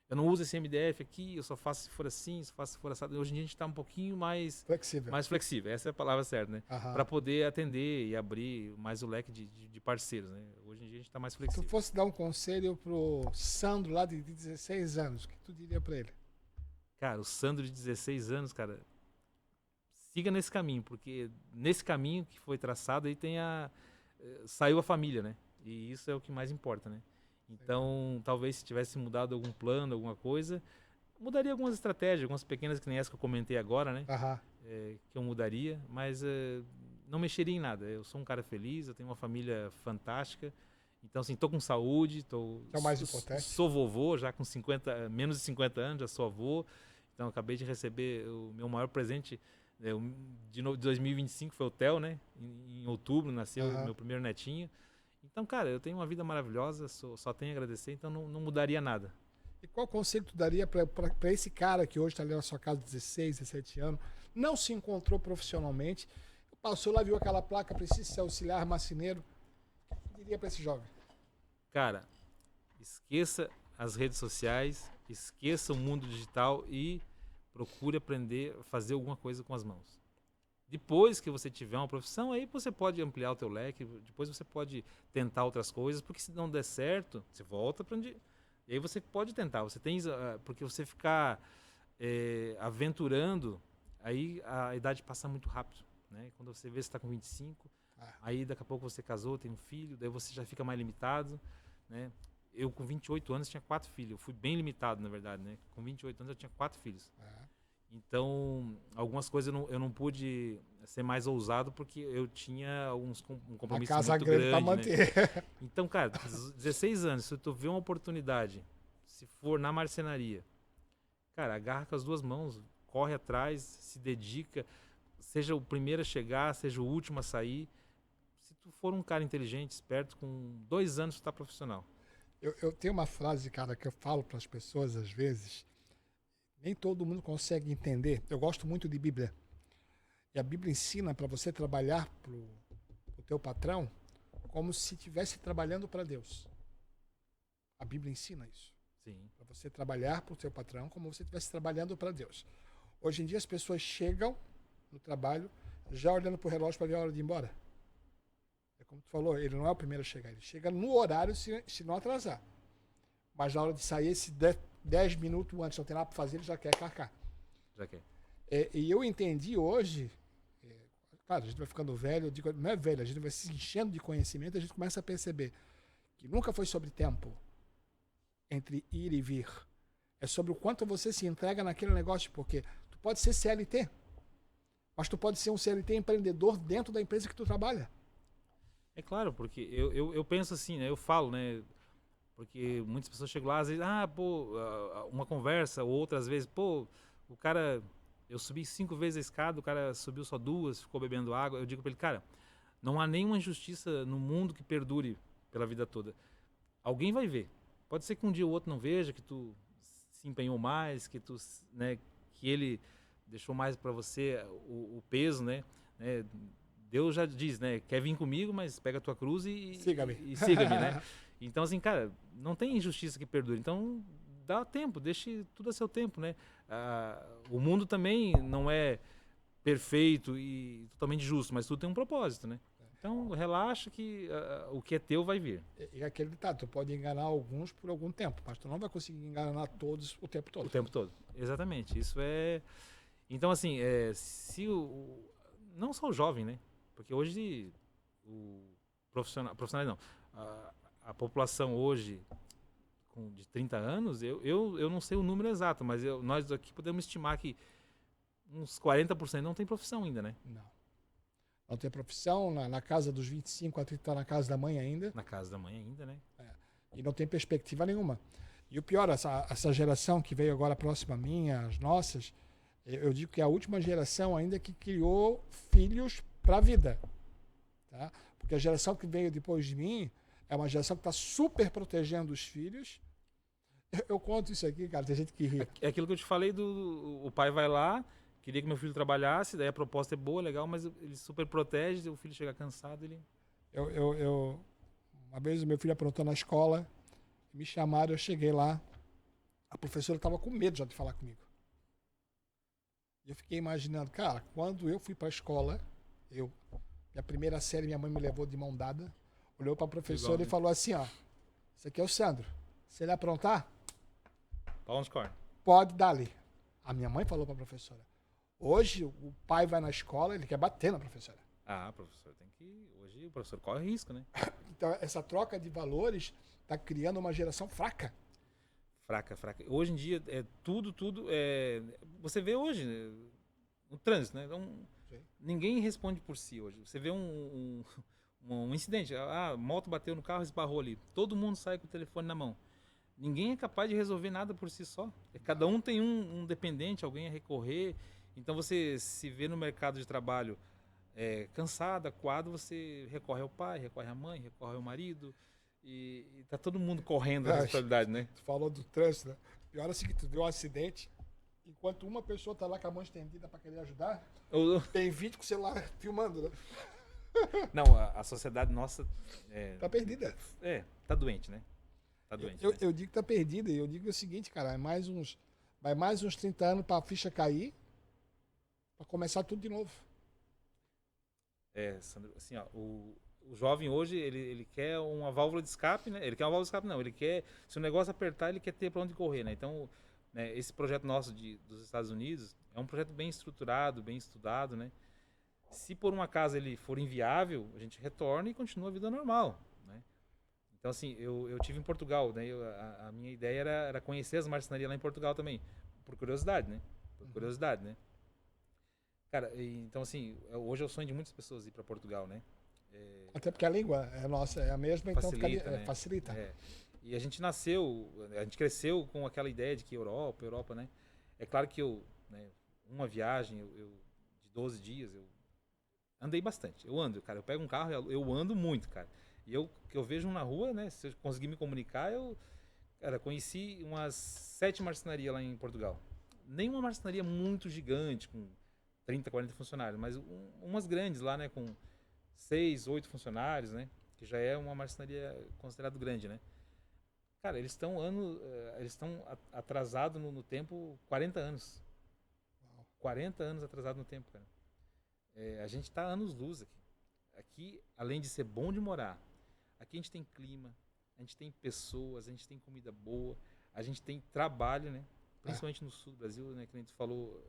eu não uso esse MDF aqui, eu só faço se for assim, só faço se for assado. Hoje em dia a gente está um pouquinho mais flexível, essa é a palavra certa, né? Para poder atender e abrir mais o leque de parceiros, né? Hoje em dia a gente está mais flexível. Se tu fosse dar um conselho pro Sandro lá de 16 anos, o que tu diria para ele? Cara, o Sandro de 16 anos, cara, siga nesse caminho, porque nesse caminho que foi traçado aí saiu a família, né? E isso é o que mais importa, né? Então, talvez se tivesse mudado algum plano, alguma coisa, mudaria algumas estratégias, algumas pequenas que nem essa que eu comentei agora, né? Que eu mudaria, mas não mexeria em nada. Eu sou um cara feliz, eu tenho uma família fantástica. Então, assim, tô com saúde, é o mais importante. Sou vovô, já com menos de 50 anos, já sou avô. Então, acabei de receber o meu maior presente de 2025, foi o Theo, né? Em outubro nasceu o meu primeiro netinho. Então, cara, eu tenho uma vida maravilhosa, só tenho a agradecer, então não mudaria nada. E qual conselho tu daria para esse cara que hoje está ali na sua casa, 16, 17 anos, não se encontrou profissionalmente, passou lá, viu aquela placa, precisa ser auxiliar marceneiro, o que tu diria para esse jovem? Cara, esqueça as redes sociais, esqueça o mundo digital e procure aprender a fazer alguma coisa com as mãos. Depois que você tiver uma profissão, aí você pode ampliar o teu leque, depois você pode tentar outras coisas, porque se não der certo, você volta para onde... E aí você pode tentar, porque você ficar aventurando, aí a idade passa muito rápido, né? Quando você vê que você está com 25, aí daqui a pouco você casou, tem um filho, daí você já fica mais limitado, né? Eu com 28 anos tinha 4 filhos, eu fui bem limitado na verdade, né? Com 28 anos eu tinha 4 filhos. Então, algumas coisas eu não pude ser mais ousado porque eu tinha um compromisso muito grande para manter. Né? Então, cara, 16 anos, se tu vê uma oportunidade, se for na marcenaria, cara, agarra com as 2 mãos, corre atrás, se dedica, seja o primeiro a chegar, seja o último a sair. Se tu for um cara inteligente, esperto, com 2 anos tu tá profissional. Eu tenho uma frase, cara, que eu falo para as pessoas às vezes. Nem todo mundo consegue entender. Eu gosto muito de Bíblia. E a Bíblia ensina para você trabalhar para o teu patrão como se estivesse trabalhando para Deus. A Bíblia ensina isso. Sim. Para você trabalhar para o seu patrão como se você estivesse trabalhando para Deus. Hoje em dia as pessoas chegam no trabalho já olhando para o relógio para ver a hora de ir embora. É como tu falou, ele não é o primeiro a chegar, ele chega no horário se não atrasar. Mas na hora de sair, se 10 minutos antes não tem nada para fazer, ele já quer carcar. Já que E eu entendi hoje, claro, a gente vai ficando velho, eu digo, não é velho, a gente vai se enchendo de conhecimento, a gente começa a perceber que nunca foi sobre tempo entre ir e vir. É sobre o quanto você se entrega naquele negócio, porque tu pode ser CLT, mas tu pode ser um CLT empreendedor dentro da empresa que tu trabalha. É claro, porque eu penso assim, né? Eu falo, né? Porque muitas pessoas chegam lá, às vezes, uma conversa, ou outras vezes, o cara, eu subi 5 vezes a escada, o cara subiu só 2, ficou bebendo água. Eu digo pra ele, cara, não há nenhuma injustiça no mundo que perdure pela vida toda. Alguém vai ver. Pode ser que um dia o outro não veja, que tu se empenhou mais, que tu, né, que ele deixou mais para você o peso, né? Deus já diz, né? Quer vir comigo, mas pega a tua cruz Siga-me. e siga-me, né? Então, assim, cara, não tem injustiça que perdure. Então, dá tempo, deixe tudo a seu tempo, né? O mundo também não é perfeito e totalmente justo, mas tudo tem um propósito, né? Então, relaxa que o que é teu vai vir. E aquele ditado, tu pode enganar alguns por algum tempo, mas tu não vai conseguir enganar todos o tempo todo. O tempo todo. Exatamente. Isso é... Então, assim, se não só o jovem, né? Porque hoje o profissionais não. A população hoje de 30 anos, eu não sei o número exato, mas nós aqui podemos estimar que uns 40% não tem profissão ainda, né? Não tem profissão, na casa dos 25 a 30 tá na casa da mãe ainda. Na casa da mãe ainda, né? E não tem perspectiva nenhuma. E o pior, essa geração que veio agora próxima a minha, as nossas, eu digo que é a última geração ainda que criou filhos para a vida. Tá? Porque a geração que veio depois de mim é uma geração que está super protegendo os filhos. Eu conto isso aqui, cara, tem gente que ri. É aquilo que eu te falei o pai vai lá, queria que meu filho trabalhasse, daí a proposta é boa, legal, mas ele super protege, o filho chega cansado, ele... Uma vez o meu filho aprontou na escola, me chamaram, eu cheguei lá, a professora estava com medo já de falar comigo. E eu fiquei imaginando, cara, quando eu fui para a escola, minha primeira série, minha mãe me levou de mão dada, olhou para a professora igual, e falou assim, ó, esse aqui é o Sandro, se ele aprontar, pode dar ali. A minha mãe falou para a professora. Hoje, o pai vai na escola, ele quer bater na professora. Professor, tem que... Hoje o professor corre risco, né? Então, essa troca de valores está criando uma geração fraca. Fraca. Hoje em dia, tudo... Você vê hoje, o trânsito, né? Então, ninguém responde por si hoje. Você vê um incidente, a moto bateu no carro, esbarrou ali. Todo mundo sai com o telefone na mão. Ninguém é capaz de resolver nada por si só. Cada um tem um dependente, alguém a recorrer. Então, você se vê no mercado de trabalho cansado, acuado, você recorre ao pai, recorre à mãe, recorre ao marido. E tá todo mundo correndo na responsabilidade, né? Tu falou do trânsito, né? Pior é o seguinte, tu vê um acidente, enquanto uma pessoa tá lá com a mão estendida para querer ajudar, tem vídeo com o celular filmando, né? Não, a sociedade nossa... tá perdida. Tá doente, né? Tá doente. Eu digo que tá perdida, e eu digo o seguinte, cara, vai mais uns 30 anos para a ficha cair, para começar tudo de novo. Sandro, assim, ó, o jovem hoje, ele quer uma válvula de escape, né? Ele quer uma válvula de escape, não. Ele quer, se o negócio apertar, ele quer ter para onde correr, né? Então, né, esse projeto nosso dos Estados Unidos é um projeto bem estruturado, bem estudado, né? Se por um acaso ele for inviável, a gente retorna e continua a vida normal, né? Então, assim, eu tive em Portugal, né? A minha ideia era conhecer as marcenarias lá em Portugal também, por curiosidade, né? Cara, então, assim, hoje é o sonho de muitas pessoas ir para Portugal, né? Até porque a língua é nossa, é a mesma, facilita, então né? Facilita. E a gente cresceu com aquela ideia de que Europa, né? É claro que uma viagem, de 12 dias, eu andei bastante. Eu pego um carro, eu ando muito, cara. E que eu vejo na rua, né? Se eu conseguir me comunicar, conheci umas 7 marcenarias lá em Portugal. Nenhuma marcenaria muito gigante, com 30, 40 funcionários, mas umas grandes lá, né? Com 6, 8 funcionários, né? Que já é uma marcenaria considerada grande, né? Cara, eles estão atrasados no tempo 40 anos. 40 anos atrasado no tempo, cara. A gente está anos-luz aqui. Aqui, além de ser bom de morar, aqui a gente tem clima, a gente tem pessoas, a gente tem comida boa, a gente tem trabalho, né? Principalmente no sul do Brasil, né? Que a gente falou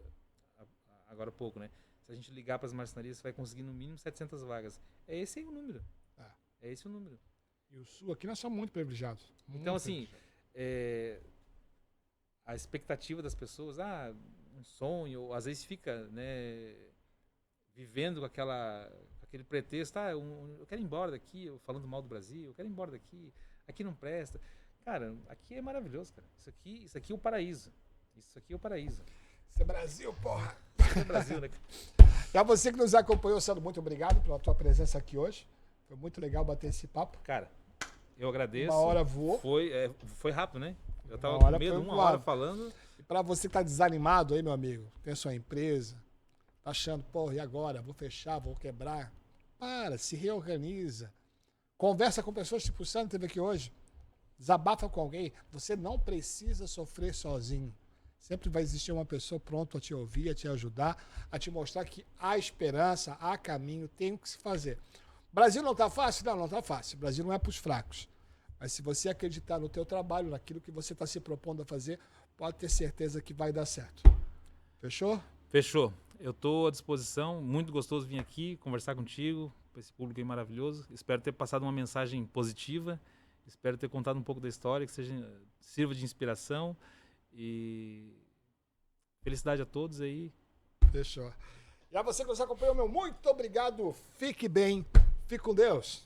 agora há pouco, né? Se a gente ligar para as marcenarias, você vai conseguir no mínimo 700 vagas. É esse aí o número. É esse o número. E o sul aqui nós somos muito privilegiados. Então, assim, a expectativa das pessoas, um sonho, ou às vezes fica, né, vivendo com aquele pretexto, eu quero ir embora daqui, eu falando mal do Brasil, eu quero ir embora daqui, aqui não presta. Cara, aqui é maravilhoso, cara. Isso aqui é o paraíso. Isso aqui é o paraíso. Isso é Brasil, porra. Isso é Brasil, né? E a você que nos acompanhou, Sandro, muito obrigado pela tua presença aqui hoje. Foi muito legal bater esse papo. Cara, eu agradeço. Uma hora voou. Foi rápido, né? Eu tava Uma hora com medo, foi uma voado. hora falando. E pra você que tá desanimado aí, meu amigo, tem a sua empresa, tá achando, porra, e agora? Vou fechar, vou quebrar. Para, se reorganiza. Conversa com pessoas tipo o Sandro teve aqui hoje. Desabafa com alguém. Você não precisa sofrer sozinho. Sempre vai existir uma pessoa pronta a te ouvir, a te ajudar, a te mostrar que há esperança, há caminho, tem o que se fazer. Brasil não tá fácil? Não tá fácil. Brasil não é pros fracos. Mas se você acreditar no teu trabalho, naquilo que você está se propondo a fazer, pode ter certeza que vai dar certo. Fechou? Fechou. Eu estou à disposição. Muito gostoso vir aqui conversar contigo, com esse público aí maravilhoso. Espero ter passado uma mensagem positiva. Espero ter contado um pouco da história, que sirva de inspiração. E felicidade a todos aí. Fechou. E a você que nos acompanhou, meu muito obrigado. Fique bem. Fique com Deus.